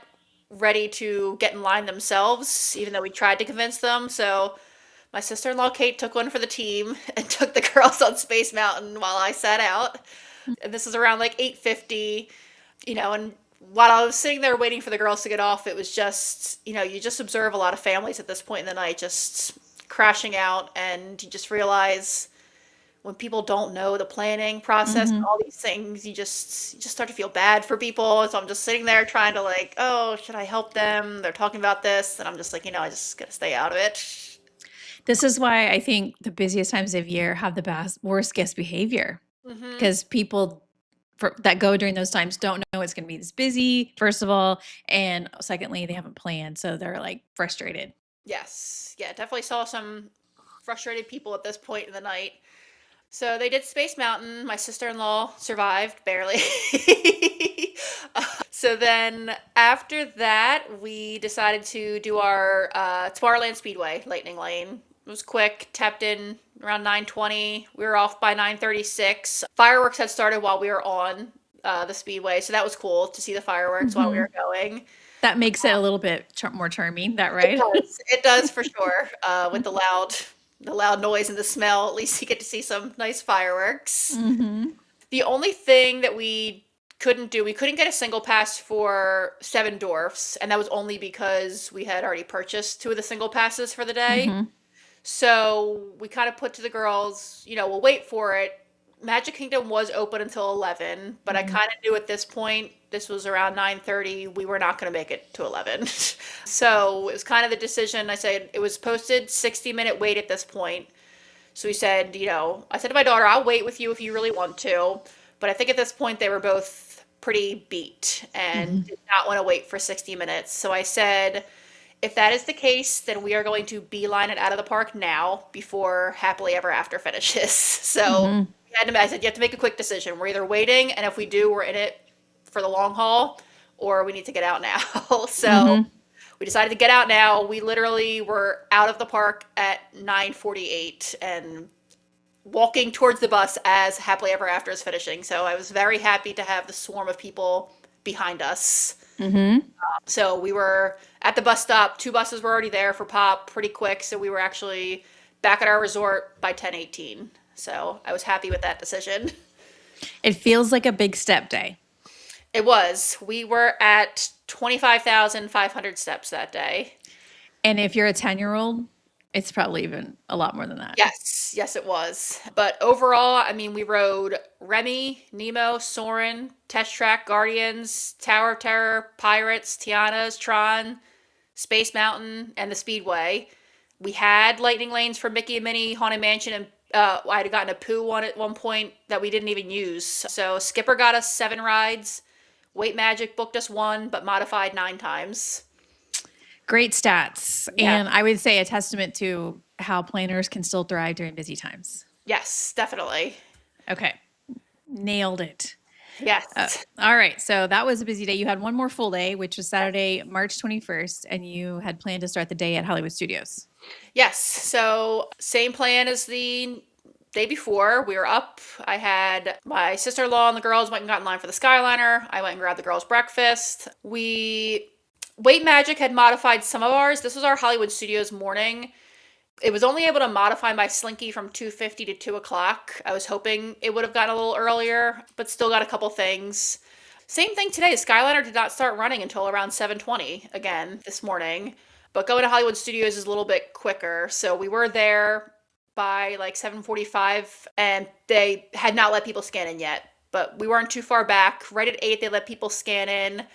B: ready to get in line themselves, even though we tried to convince them. So my sister-in-law Kate took one for the team and took the girls on Space Mountain while I sat out. And this was around like 8:50, and while I was sitting there waiting for the girls to get off, it was just, you just observe a lot of families at this point in the night just crashing out, and you just realize when people don't know the planning process and
A: Hmm.
B: all these things, you just start to feel bad for people. So I'm just sitting there trying to like, oh, should I help them? They're talking about this, and I'm just like, I just gotta stay out of it.
A: This is why I think the busiest times of year have the worst guest behavior
B: Hmm.
A: because people that go during those times don't know it's going to be this busy, first of all, and secondly, they haven't planned, so they're like frustrated.
B: Yes. Yeah, definitely saw some frustrated people at this point in the night. So they did Space Mountain. My sister-in-law survived barely. So then after that, we decided to do our Tomorrowland Speedway Lightning Lane. It was quick, tapped in around 9:20. We were off by 9:36. Fireworks had started while we were on the speedway, so that was cool to see the fireworks while we
A: Hmm.
B: were going.
A: That makes it a little bit more charming, that
B: It
A: right?
B: does. It does for sure. With the loud noise and the smell, at least you get to see some nice fireworks.
A: Hmm.
B: The only thing that we couldn't do, we couldn't get a single pass for Seven Dwarfs, and that was only because we had already purchased two of the single passes for the day.
A: Hmm.
B: So we kind of put to the girls, we'll wait for it. Magic Kingdom was open until 11, but I
A: Hmm.
B: kind of knew at this point, this was around 9:30, we were not going to make it to 11. So it was kind of the decision. I said it was posted 60-minute wait at this point. So we said, I said to my daughter, I'll wait with you if you really want to. But I think at this point they were both pretty beat and
A: Hmm.
B: did not want to wait for 60 minutes. So I said, if that is the case, then we are going to beeline it out of the park now before Happily Ever After finishes. So
A: Hmm.
B: I said, you have to make a quick decision. We're either waiting, and if we do, we're in it for the long haul, or we need to get out now. So
A: Hmm.
B: we decided to get out now. We literally were out of the park at 9:48 and walking towards the bus as Happily Ever After is finishing. So I was very happy to have the swarm of people behind us.
A: Hmm.
B: So we were at the bus stop. Two buses were already there for Pop pretty quick. So we were actually back at our resort by 10:18. So I was happy with that decision.
A: It feels like a big step day.
B: It was. We were at 25,500 steps that day.
A: And if you're a 10-year-old, it's probably even a lot more than that.
B: Yes, yes, it was. But overall, I mean, we rode Remy, Nemo, Soren, Test Track, Guardians, Tower of Terror, Pirates, Tiana's, Tron, Space Mountain, and the Speedway. We had lightning lanes for Mickey and Minnie, Haunted Mansion, and I had gotten a Pooh one at one point that we didn't even use. So Skipper got us 7 rides. Wait Magic booked us 1, but modified 9 times.
A: Great stats.
B: Yeah.
A: And I would say a testament to how planners can still thrive during busy times.
B: Yes, definitely.
A: Okay. Nailed it.
B: Yes.
A: All right. So that was a busy day. You had one more full day, which was Saturday, March 21st, and you had planned to start the day at Hollywood Studios.
B: Yes. So same plan as the day before, we were up. I had my sister-in-law and the girls went and got in line for the Skyliner. I went and grabbed the girls' breakfast. Weight Magic had modified some of ours. This was our Hollywood Studios morning. It was only able to modify my Slinky from 2:50 to 2 o'clock. I was hoping it would have gotten a little earlier, but still got a couple things. Same thing today. Skyliner did not start running until around 7:20 again this morning. But going to Hollywood Studios is a little bit quicker. So we were there by like 7:45 and they had not let people scan in yet. But we weren't too far back. Right at 8, they let people scan in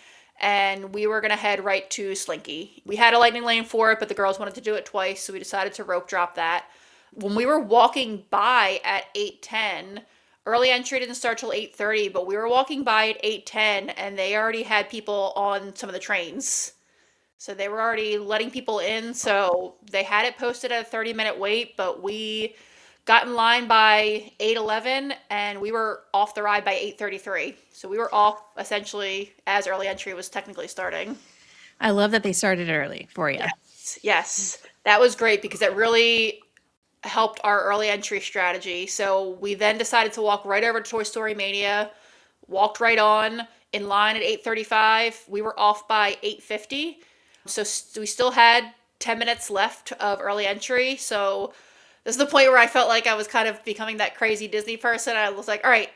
B: and we were going to head right to Slinky. We had a lightning lane for it, but the girls wanted to do it twice, so we decided to rope drop that. When we were walking by at 8:10, early entry didn't start till 8:30, but we were walking by at 8:10 and they already had people on some of the trains. So they were already letting people in, so they had it posted at a 30-minute wait, but we got in line by 8:11 and we were off the ride by 8:33. So we were off essentially as early entry was technically starting.
A: I love that they started early for you.
B: Yes, yes. That was great because it really helped our early entry strategy. So we then decided to walk right over to Toy Story Mania, walked right on in line at 8:35. We were off by 8:50. So we still had 10 minutes left of early entry. So this is the point where I felt like I was kind of becoming that crazy Disney person. I was like, all right,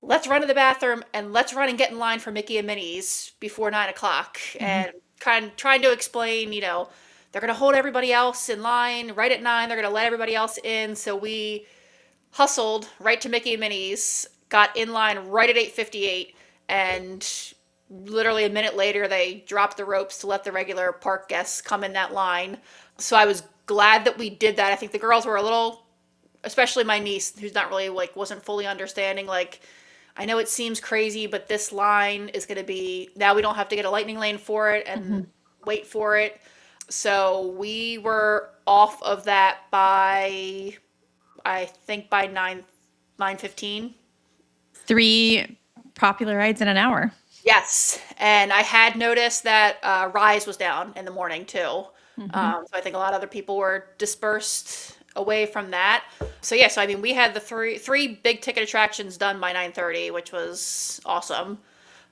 B: let's run to the bathroom and let's run and get in line for Mickey and Minnie's before 9 o'clock. And kind of trying to explain, they're going to hold everybody else in line right at 9. They're going to let everybody else in. So we hustled right to Mickey and Minnie's, got in line right at 8:58, and literally a minute later they dropped the ropes to let the regular park guests come in that line. So I was glad that we did that. I think the girls were a little, especially my niece, who's not really wasn't fully understanding, I know it seems crazy, but this line is going to be, now we don't have to get a lightning lane for it and wait for it. So we were off of that by, I think by 9:15.
A: 3 popular rides in an hour.
B: Yes, and I had noticed that Rise was down in the morning too. So I think a lot of other people were dispersed away from that. So yeah, so I mean, we had the three big ticket attractions done by 9:30, which was awesome.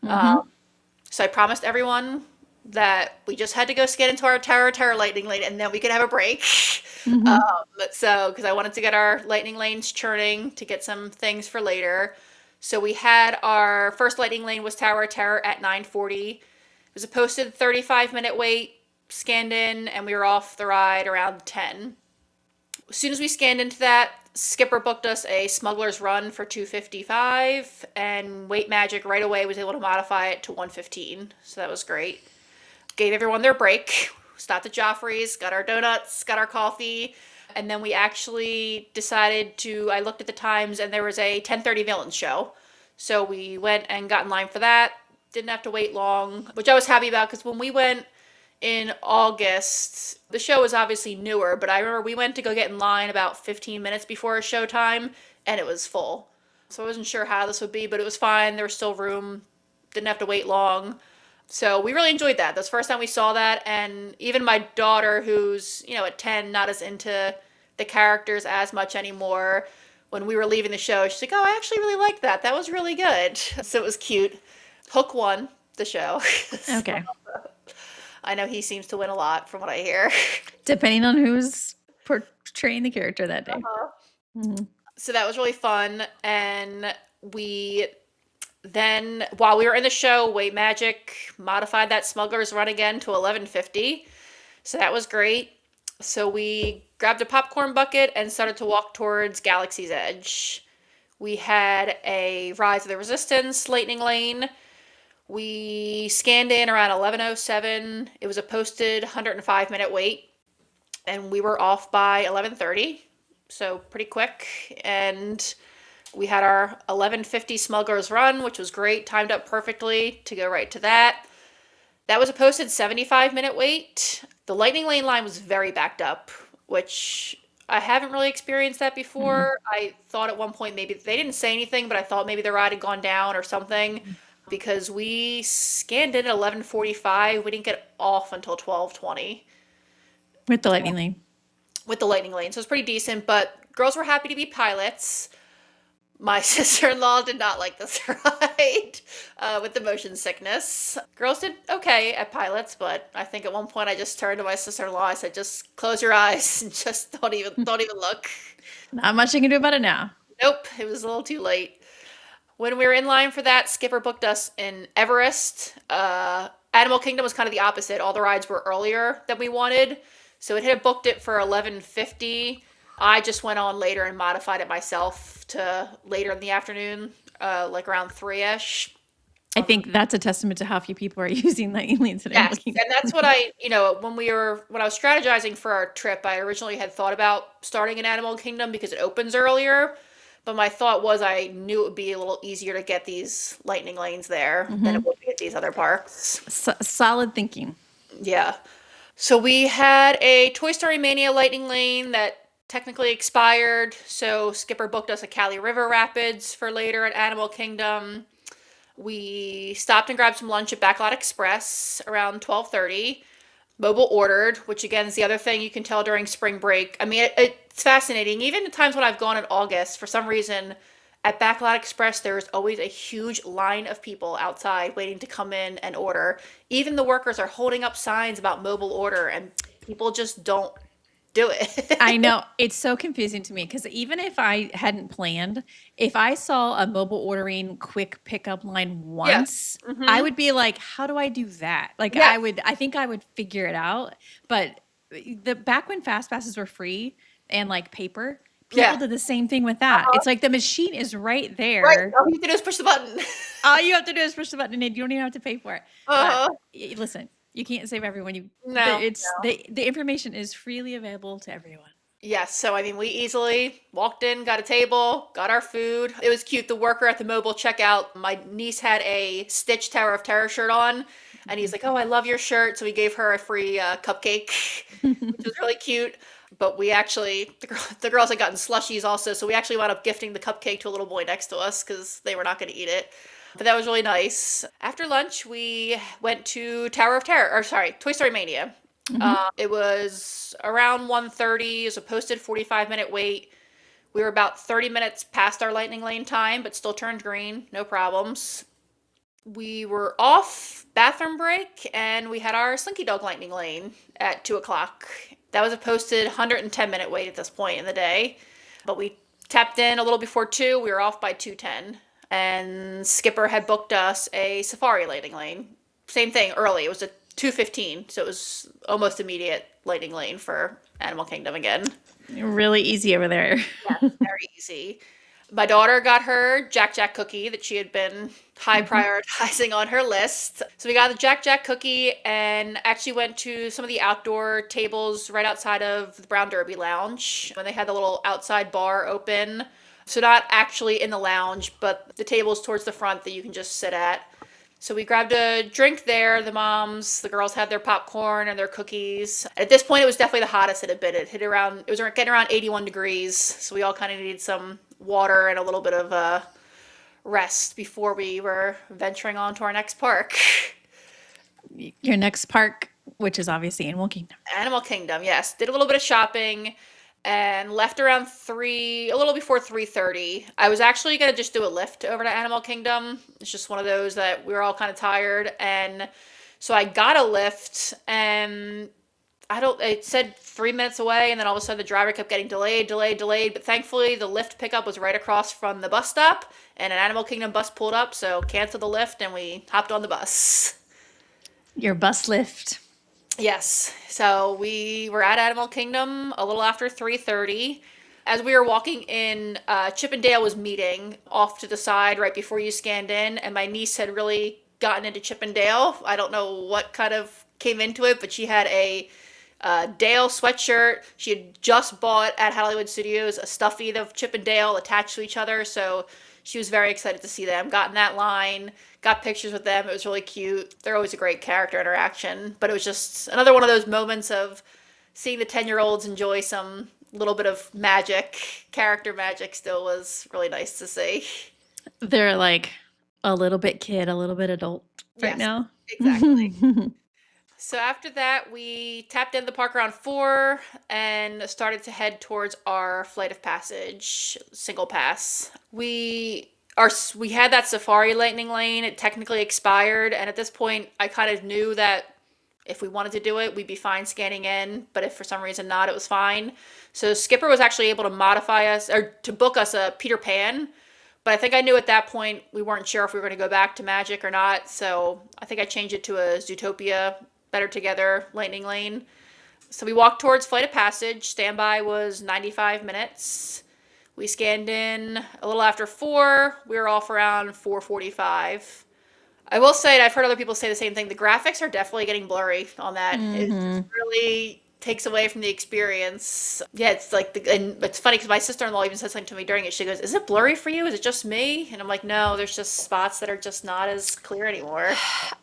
B: So I promised everyone that we just had to go skid into our Tower of Terror lightning lane, and then we could have a break. So because I wanted to get our lightning lanes churning to get some things for later. So we had our first lightning lane was Tower of Terror at 9:40. It was a posted 35-minute wait, scanned in, and we were off the ride around 10. As soon as we scanned into that, Skipper booked us a Smuggler's Run for 2:55, and Weight Magic right away was able to modify it to 1:15. So that was great. Gave everyone their break. Stopped at Joffrey's, got our donuts, got our coffee. And then we actually decided I looked at the times and there was a 10:30 Villains show. So we went and got in line for that. Didn't have to wait long, which I was happy about because when we went in August, the show was obviously newer, but I remember we went to go get in line about 15 minutes before showtime and it was full. So I wasn't sure how this would be, but it was fine. There was still room. Didn't have to wait long. So we really enjoyed that. That's the first time we saw that. And even my daughter, who's, at 10, not as into the characters as much anymore, when we were leaving the show, she's like, oh, I actually really liked that. That was really good. So it was cute. Hook won the show.
A: Okay.
B: I know he seems to win a lot from what I hear.
A: Depending on who's portraying the character that day.
B: So that was really fun. And then, while we were in the show, Weight Magic modified that Smuggler's Run again to 11:50. So that was great. So we grabbed a popcorn bucket and started to walk towards Galaxy's Edge. We had a Rise of the Resistance lightning lane. We scanned in around 11:07. It was a posted 105-minute wait. And we were off by 11:30. So pretty quick. And we had our 11:50 Smuggler's Run, which was great, timed up perfectly to go right to that. That was a posted 75-minute wait. The lightning lane line was very backed up, which I haven't really experienced that before. I thought at one point maybe they didn't say anything, but I thought maybe the ride had gone down or something because we scanned in at 11:45. We didn't get off until 12:20.
A: With the lightning lane.
B: With the lightning lane. So it's pretty decent, but Girls were happy to be pilots. My sister-in-law did not like this ride with the motion sickness. Girls did okay at pilots, but I think at one point I just turned to my sister-in-law. I said, "Just close your eyes and just don't even look."
A: Not much you can do about it now.
B: Nope, it was a little too late. When we were in line for that, Skipper booked us in Everest. Animal Kingdom was kind of the opposite. All the rides were earlier than we wanted, so it had booked it for 11:50. I just went on later and modified it myself to later in the afternoon, like around 3-ish.
A: I think that's a testament to how few people are using lightning lanes today.
B: Yes, and that's what when I was strategizing for our trip, I originally had thought about starting in Animal Kingdom because it opens earlier. But my thought was I knew it would be a little easier to get these lightning lanes there than it would be at these other parks.
A: Solid thinking.
B: Yeah. So we had a Toy Story Mania lightning lane that technically expired. So Skipper booked us a Cali River Rapids for later at Animal Kingdom. We stopped and grabbed some lunch at Backlot Express around 12:30. Mobile ordered, which again is the other thing you can tell during spring break. I mean, it's fascinating. Even the times when I've gone in August, for some reason, at Backlot Express, there is always a huge line of people outside waiting to come in and order. Even the workers are holding up signs about mobile order, and people just don't do it.
A: I know. It's so confusing to me because even if I hadn't planned, if I saw a mobile ordering quick pickup line once, I would be like, how do I do that? Like
B: Yeah.
A: I think I would figure it out. But back when fast passes were free and like paper, people did the same thing with that. It's like the machine is right there.
B: Right. All you have to do is push the button.
A: All you have to do is push the button and you don't even have to pay for it. But listen, you can't save everyone. The information is freely available to everyone.
B: Yes, so I mean, we easily walked in, got a table, got our food. It was cute. The worker at the mobile checkout, my niece had a Stitch Tower of Terror shirt on, and he's like, "Oh, I love your shirt." So we gave her a free cupcake, which was really cute. But we actually, the girls had gotten slushies also, so we actually wound up gifting the cupcake to a little boy next to us because they were not going to eat it. But that was really nice. After lunch, we went to Toy Story Mania. It was around 1:30. It was a posted 45-minute wait. We were about 30 minutes past our lightning lane time, but still turned green. No problems. We were off bathroom break, and we had our Slinky Dog lightning lane at 2 o'clock. That was a posted 110-minute wait at this point in the day. But we tapped in a little before 2. We were off by 2:10. And Skipper had booked us a Safari lightning lane. Same thing, early. It was a 2:15, so it was almost immediate lightning lane for Animal Kingdom again.
A: Really easy over there.
B: Yeah, very easy. My daughter got her Jack Jack cookie that she had been high prioritizing on her list. So we got the Jack Jack cookie and actually went to some of the outdoor tables right outside of the Brown Derby Lounge when they had the little outside bar open. So not actually in the lounge, but the tables towards the front that you can just sit at. So we grabbed a drink there. The girls had their popcorn and their cookies. At this point, it was definitely the hottest it had been. It was getting around 81 degrees. So we all kind of needed some water and a little bit of rest before we were venturing on to our next park.
A: Your next park, which is obviously Animal Kingdom.
B: Animal Kingdom, yes. Did a little bit of shopping and left around a little before 3:30. I was actually going to just do a lift over to Animal Kingdom. It's just one of those that we were all kind of tired. And so I got a lift and it said 3 minutes away. And then all of a sudden the driver kept getting delayed. But thankfully the lift pickup was right across from the bus stop and an Animal Kingdom bus pulled up. So canceled the lift and we hopped on the bus.
A: Your bus lift.
B: Yes. So we were at Animal Kingdom a little after 3:30. As we were walking in, Chip and Dale was meeting off to the side right before you scanned in, and my niece had really gotten into Chip and Dale. I don't know what kind of came into it, but she had a Dale sweatshirt. She had just bought at Hollywood Studios a stuffy of Chip and Dale attached to each other, so she was very excited to see them. Got in that line, got pictures with them. It was really cute. They're always a great character interaction, but it was just another one of those moments of seeing the 10-year-olds enjoy some little bit of magic. Character magic still was really nice to see.
A: They're like a little bit kid, a little bit adult right now.
B: Exactly. So after that, we tapped in the park around 4 and started to head towards our flight of passage single pass. We had that Safari Lightning Lane. It technically expired, and at this point, I kind of knew that if we wanted to do it, we'd be fine scanning in. But if for some reason not, it was fine. So Skipper was actually able to modify us or to book us a Peter Pan. But I think I knew at that point we weren't sure if we were going to go back to Magic or not. So I think I changed it to a Zootopia Better Together Lightning Lane. So we walked towards Flight of Passage. Standby was 95 minutes. We scanned in a little after 4. We were off around 4:45. I will say, and I've heard other people say the same thing, the graphics are definitely getting blurry on that. It just really takes away from the experience. Yeah, it's like, and it's funny because my sister-in-law even said something to me during it. She goes, "Is it blurry for you? Is it just me?" And I'm like, "No, there's just spots that are just not as clear anymore."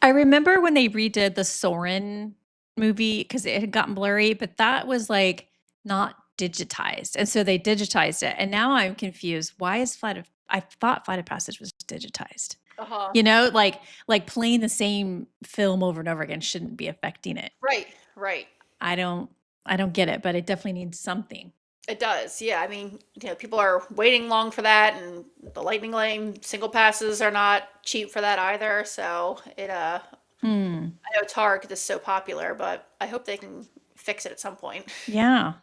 A: I remember when they redid the Soren movie because it had gotten blurry, but that was like not digitized. And so they digitized it. And now I'm confused. Why is I thought Flight of Passage was digitized.
B: Uh-huh.
A: You know, like playing the same film over and over again shouldn't be affecting it.
B: Right, right.
A: I don't get it, but it definitely needs something.
B: It does, yeah. I mean, people are waiting long for that, and the Lightning Lane single passes are not cheap for that either. So I know it's hard because it's so popular, but I hope they can fix it at some point.
A: Yeah.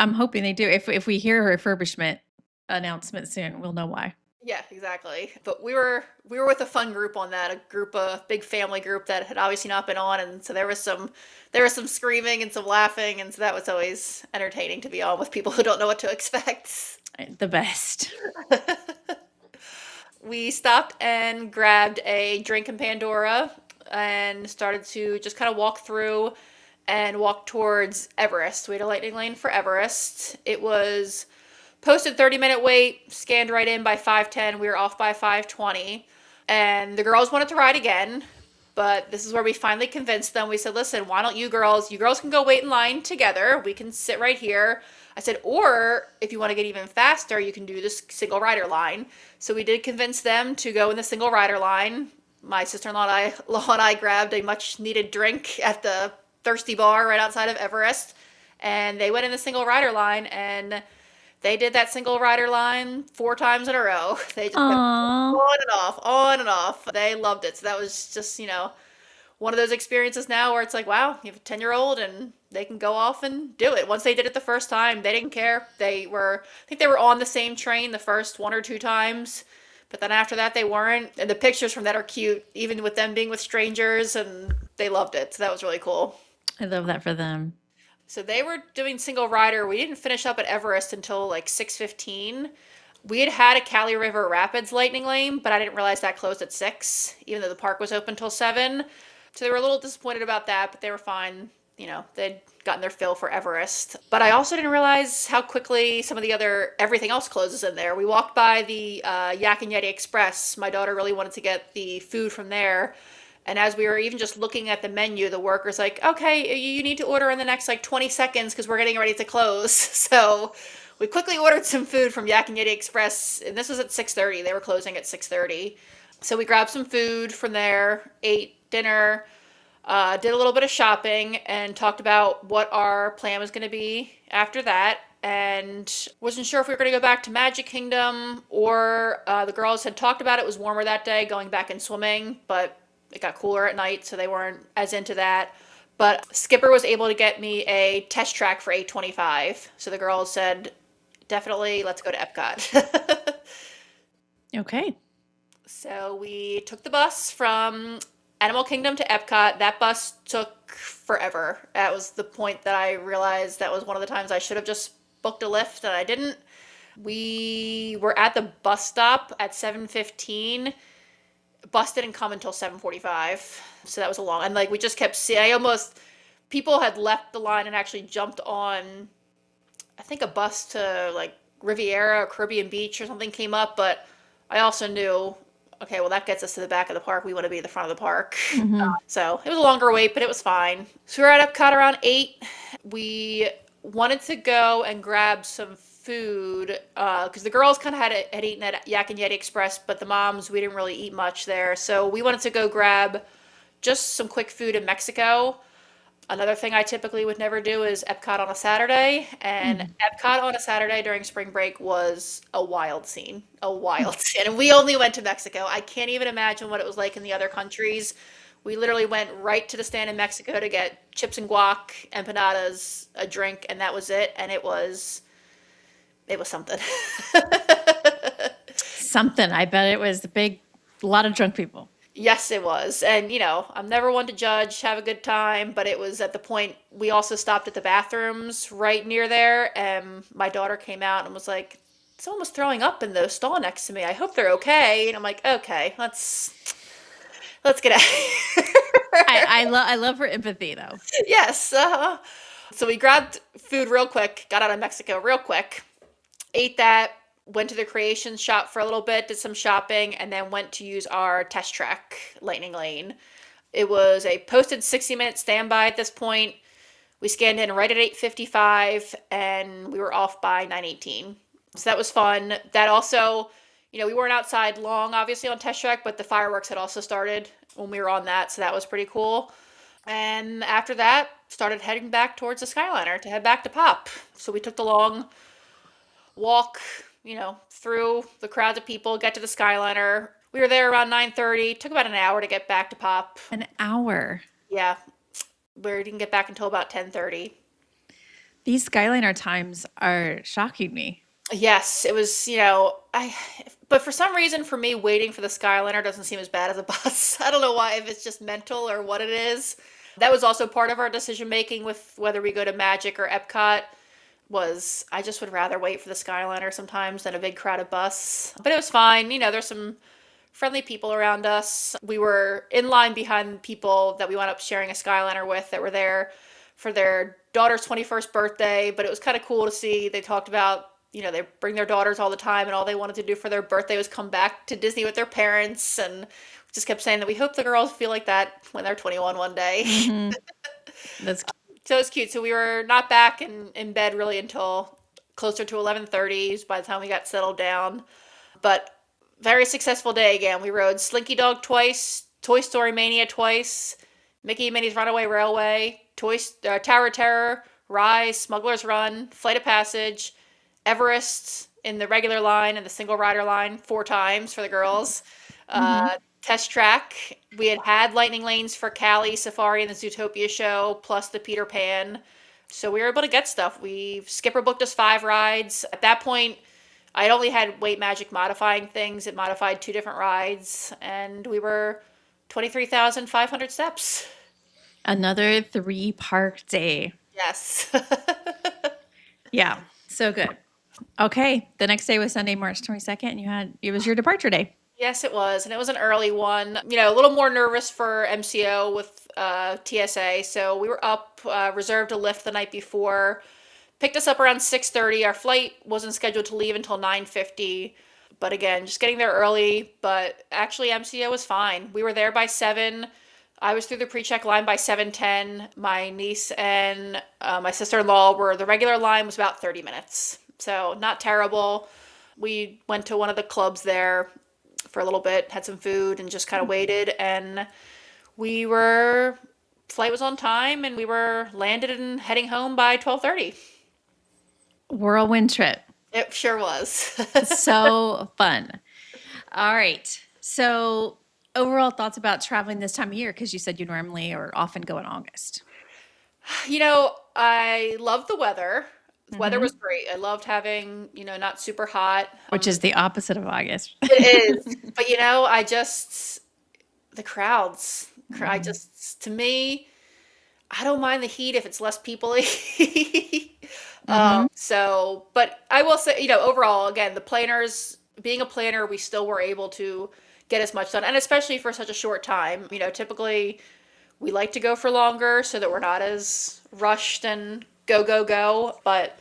A: I'm hoping they do. If we hear a refurbishment announcement soon, we'll know why.
B: Yeah, exactly. But we were with a fun group on that, a big family group that had obviously not been on, and so there was some screaming and some laughing, and so that was always entertaining to be on with people who don't know what to expect.
A: The best.
B: We stopped and grabbed a drink in Pandora and started to just kind of walk through and walk towards Everest. We had a lightning lane for Everest. It was posted 30-minute wait, scanned right in by 5:10. We were off by 5:20. And the girls wanted to ride again, but this is where we finally convinced them. We said, "Listen, why don't you girls can go wait in line together. We can sit right here." I said, "Or if you want to get even faster, you can do this single rider line." So we did convince them to go in the single rider line. My sister-in-law and I grabbed a much needed drink at the thirsty bar right outside of Everest, and they went in the single rider line, and they did that single rider line 4 times in a row. They just kept
A: Aww.
B: on and off, on and off. They loved it. So that was just, one of those experiences now where it's like, wow, you have a 10-year-old and they can go off and do it. Once they did it the first time, they didn't care. I think they were on the same train the first 1 or 2 times, but then after that they weren't. And the pictures from that are cute, even with them being with strangers, and they loved it. So that was really cool.
A: I love that for them.
B: So they were doing single rider. We didn't finish up at Everest until like 6:15. We had a Cali River Rapids lightning lane, but I didn't realize that closed at 6, even though the park was open till 7. So they were a little disappointed about that, but they were fine. They'd gotten their fill for Everest. But I also didn't realize how quickly everything else closes in there. We walked by the Yak and Yeti Express. My daughter really wanted to get the food from there. And as we were even just looking at the menu, the worker's like, "Okay, you need to order in the next 20 seconds because we're getting ready to close." So we quickly ordered some food from Yak and Yeti Express, and this was at 6:30. They were closing at 6:30. So we grabbed some food from there, ate dinner, did a little bit of shopping, and talked about what our plan was going to be after that. And wasn't sure if we were going to go back to Magic Kingdom or the girls had talked about it was warmer that day, going back and swimming, but it got cooler at night, so they weren't as into that. But Skipper was able to get me a test track for 8:25. So the girls said, "Definitely, let's go to Epcot."
A: Okay.
B: So we took the bus from Animal Kingdom to Epcot. That bus took forever. That was the point that I realized that was one of the times I should have just booked a Lyft, and I didn't. We were at the bus stop at 7:15. Bus didn't come until 7:45, so that was a long, and we just kept seeing, people had left the line and actually jumped on, I think a bus to Riviera or Caribbean Beach or something came up, but I also knew, okay, well that gets us to the back of the park, we want to be at the front of the park. So it was a longer wait, but it was fine. So we were at Epcot around 8. We wanted to go and grab some food because the girls kind of had eaten at Yak and Yeti Express, but the moms, we didn't really eat much there. So we wanted to go grab just some quick food in Mexico. Another thing I typically would never do is Epcot on a Saturday, and
A: Mm.
B: Epcot on a Saturday during spring break was a wild scene, a wild scene. And we only went to Mexico. I can't even imagine what it was like in the other countries. We literally went right to the stand in Mexico to get chips and guac, empanadas, a drink, and that was it. And it was something.
A: Something. I bet it was a lot of drunk people.
B: Yes, it was. And, I'm never one to judge, have a good time, but it was at the point we also stopped at the bathrooms right near there, and my daughter came out and was like, someone was throwing up in the stall next to me. I hope they're okay. And I'm like, okay, let's get out of here.
A: I love her empathy though.
B: Yes. So we grabbed food real quick, got out of Mexico real quick, ate that, went to the creation shop for a little bit, did some shopping, and then went to use our test track lightning lane. It was a posted 60-minute standby at this point. We scanned in right at 8:55 and we were off by 9:18. So that was fun. That also, we weren't outside long obviously on test track, but the fireworks had also started when we were on that, so that was pretty cool. And after that, started heading back towards the Skyliner to head back to Pop. So we took the long walk, through the crowds of people, get to the Skyliner. We were there around 9:30. Took about an hour to get back to Pop.
A: An hour.
B: Yeah, we didn't get back until about 10:30.
A: These Skyliner times are shocking me.
B: Yes, it was, but for some reason for me, waiting for the Skyliner doesn't seem as bad as a bus. I don't know why, if it's just mental or what it is. That was also part of our decision making with whether we go to Magic or Epcot, was I just would rather wait for the Skyliner sometimes than a big crowded bus. But it was fine. There's some friendly people around us. We were in line behind people that we wound up sharing a Skyliner with that were there for their daughter's 21st birthday. But it was kind of cool to see. They talked about, they bring their daughters all the time, and all they wanted to do for their birthday was come back to Disney with their parents. And just kept saying that we hope the girls feel like that when they're 21 one day.
A: Mm-hmm. That's
B: So it was cute. So we were not back in bed really until closer to 11:30 by the time we got settled down. But very successful day again. We rode Slinky Dog twice, Toy Story Mania twice, Mickey and Minnie's Runaway Railway, Tower of Terror, Rise, Smuggler's Run, Flight of Passage, Everest in the regular line and the single rider line 4 times for the girls.
A: mm-hmm.
B: Test track. We had lightning lanes for Cali, Safari, and the Zootopia show, plus the Peter Pan. So we were able to get stuff. Skipper booked us 5 rides. At that point, I'd only had Weight Magic modifying things. It modified 2 different rides, and we were 23,500 steps.
A: Another 3-park day.
B: Yes.
A: Yeah, so good. Okay, the next day was Sunday, March 22nd, and it was your departure day.
B: Yes, it was. And it was an early one. A little more nervous for MCO with TSA. So we were up, reserved a lift the night before. Picked us up around 6:30. Our flight wasn't scheduled to leave until 9:50. But again, just getting there early. But actually, MCO was fine. We were there by 7. I was through the pre-check line by 7:10. My niece and my sister-in-law the regular line was about 30 minutes. So not terrible. We went to one of the clubs there for a little bit, had some food, and just kind of waited. And flight was on time, and we were landed and heading home by 12:30.
A: Whirlwind trip.
B: It sure was.
A: So fun. All right. So overall thoughts about traveling this time of year, because you said you normally or often go in August.
B: I love the weather. The weather
A: Mm-hmm.
B: was great. I loved having, not super hot.
A: Which is the opposite of August.
B: It is. But, the crowds, to me, I don't mind the heat if it's less people-y.
A: Mm-hmm.
B: But I will say, overall, again, the planners, being a planner, we still were able to get as much done. And especially for such a short time. Typically we like to go for longer so that we're not as rushed and go. But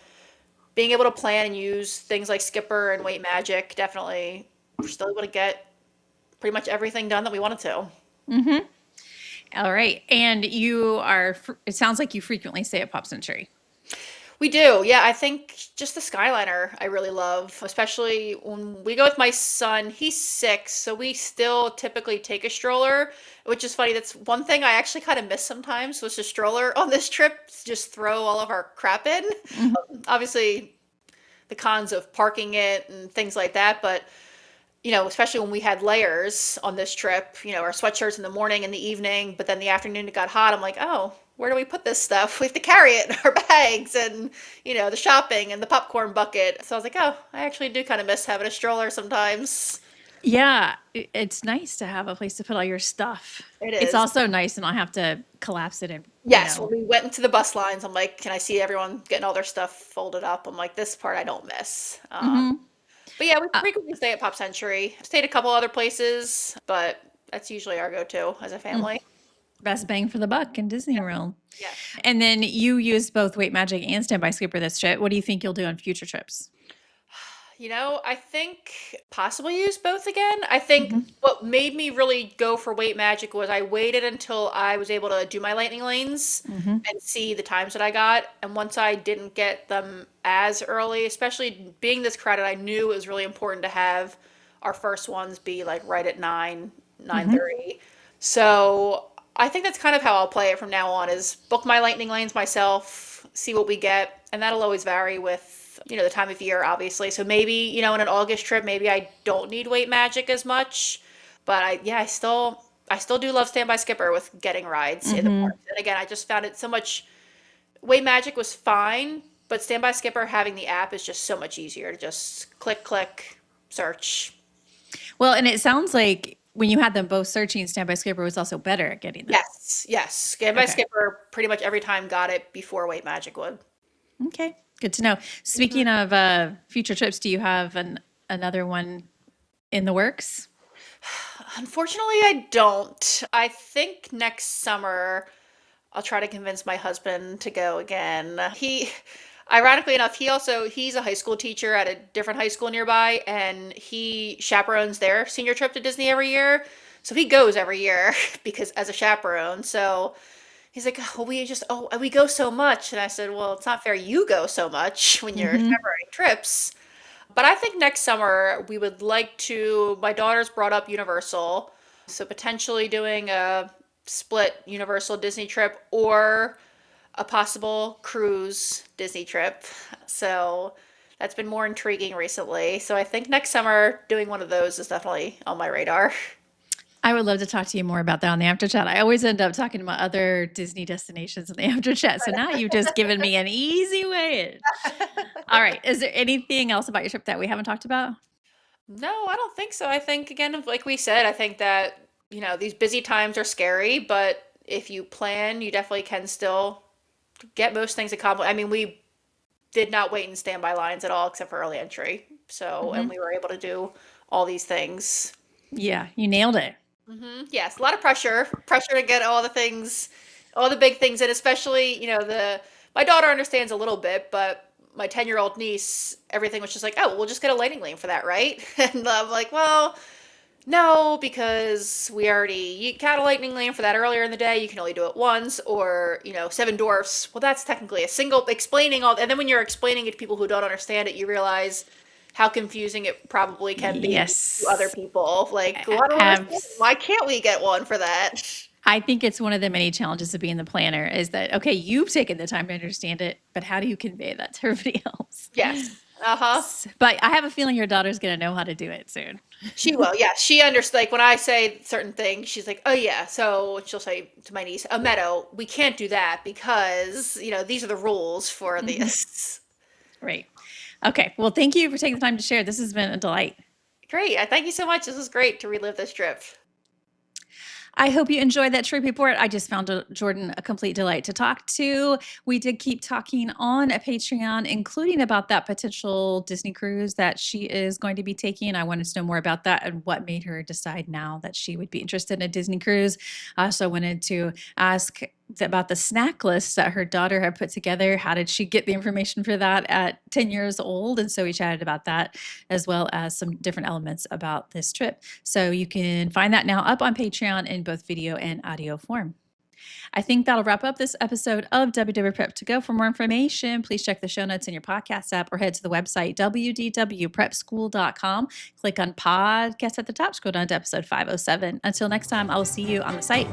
B: being able to plan and use things like Skipper and Weight Magic, definitely we're still able to get pretty much everything done that we wanted to.
A: Mm-hmm. All right. And it sounds like you frequently stay at Pop Century.
B: We do. Yeah, I think just the Skyliner I really love, especially when we go with my son. He's 6, so we still typically take a stroller, which is funny. That's one thing I actually kind of miss sometimes was the stroller on this trip, to just throw all of our crap in.
A: Mhm.
B: Obviously, the cons of parking it and things like that, but especially when we had layers on this trip, our sweatshirts in the morning and the evening, but then the afternoon it got hot. I'm like, oh, where do we put this stuff? We have to carry it in our bags and, the shopping and the popcorn bucket. So I was like, oh, I actually do kind of miss having a stroller sometimes.
A: Yeah, it's nice to have a place to put all your stuff.
B: It
A: It's
B: is.
A: also nice to not have to collapse it and,
B: Yes, when we went into the bus lines, I'm like, can I see everyone getting all their stuff folded up? I'm like, this part I don't miss.
A: Mhm.
B: But yeah, we
A: Uh,
B: frequently stay at Pop Century. Stayed a couple other places, but that's usually our go-to as a
A: mm,
B: family.
A: best bang for the buck in Disney
B: Yeah.
A: World.
B: Yeah.
A: And then you use both Weight Magic and Standby Skipper this trip. What do you think you'll do on future trips?
B: I think possibly use both again. I think
A: Mhm.
B: what made me really go for Weight Magic was I waited until I was able to do my lightning lanes
A: Mhm.
B: and see the times that I got. And once I didn't get them as early, especially being this crowded, I knew it was really important to have our first ones be like right at 9,
A: Mhm.
B: 9:30. So I think that's kind of how I'll play it from now on is book my lightning lanes myself, see what we get, and that'll always vary with the time of year, obviously. So maybe in an August trip, maybe I don't need Weight Magic as much, but I still do love Standby Skipper with getting rides in the
A: Mhm.
B: parks. And again, I just found it so much. Weight Magic was fine, but Standby Skipper having the app is just so much easier to just click, click, search.
A: Well, and it sounds like when you had them both searching, Standby Skipper was also better at getting them.
B: Yes, yes. Standby
A: Okay.
B: Skipper pretty much every time got it before Weight Magic would.
A: Okay. Good to know.
B: Mhm.
A: Speaking of future trips, do you have another one in the works?
B: Unfortunately, I don't. I think next summer I'll try to convince my husband to go again. Ironically enough, he's a high school teacher at a different high school nearby, and he chaperones their senior trip to Disney every year. So he goes every year because as a chaperone. So he's like, oh, we go so much, and I said, well, it's not fair. You go so much when you're
A: Mhm.
B: chaperoning trips. But I think next summer we would like to. My daughter's brought up Universal, so potentially doing a split Universal Disney trip or a possible cruise Disney trip. So that's been more intriguing recently. So I think next summer doing one of those is definitely on my radar.
A: I would love to talk to you more about that on the after chat. I always end up talking about other Disney destinations in the after chat. So now you've just given me an easy way in. All right. Is there anything else about your trip that we haven't talked about?
B: No, I don't think so. I think again, like we said, I think that, these busy times are scary, but if you plan, you definitely can still get most things accomplished. I mean, we did not wait in standby lines at all except for early entry. So, and
A: Hmm.
B: we were able to do all these things.
A: Yeah, you nailed it.
B: Yes, a lot of pressure to get all the things, all the big things, and especially, the my daughter understands a little bit, but my 10-year-old niece, everything was just like, oh, we'll just get a lighting lane for that, right? And I'm like, well, no, because you got a lightning lane for that earlier in the day. You can only do it once, or Seven Dwarfs. Well, that's technically a single explaining all, and then when you're explaining it to people who don't understand it, you realize how confusing it probably can be to other
A: Yes.
B: people. Like, well, I don't understand.
A: Abs-
B: Why can't we get one for that?
A: I think it's one of the many challenges of being the planner is that, okay, you've taken the time to understand it, but how do you convey that to everybody else?
B: Yes. Uh huh.
A: But I have a feeling your daughter's going to know how to do it soon.
B: She will. Yeah, she understands. Like when I say certain things, she's like, "Oh yeah." So she'll say to my niece, "A meadow, we can't do that because these are the rules for
A: Mhm.
B: this."
A: Great. Okay. Well, thank you for taking the time to share. This has been a delight.
B: Great. I thank you so much. This was great to relive this trip.
A: I hope you enjoyed that trip report. I just found Jordan a complete delight to talk to. We did keep talking on a Patreon, including about that potential Disney cruise that she is going to be taking. I wanted to know more about that and what made her decide now that she would be interested in a Disney cruise. I also wanted to ask about the snack list that her daughter had put together. How did she get the information for that at 10 years old? And so we chatted about that as well as some different elements about this trip. So you can find that now up on Patreon in both video and audio form. I think that'll wrap up this episode of WDW Prep to Go. For more information, please check the show notes in your podcast app or head to the website, wdwprepschool.com. Click on podcast at the top, scroll down to episode 507. Until next time, I will see you on the site.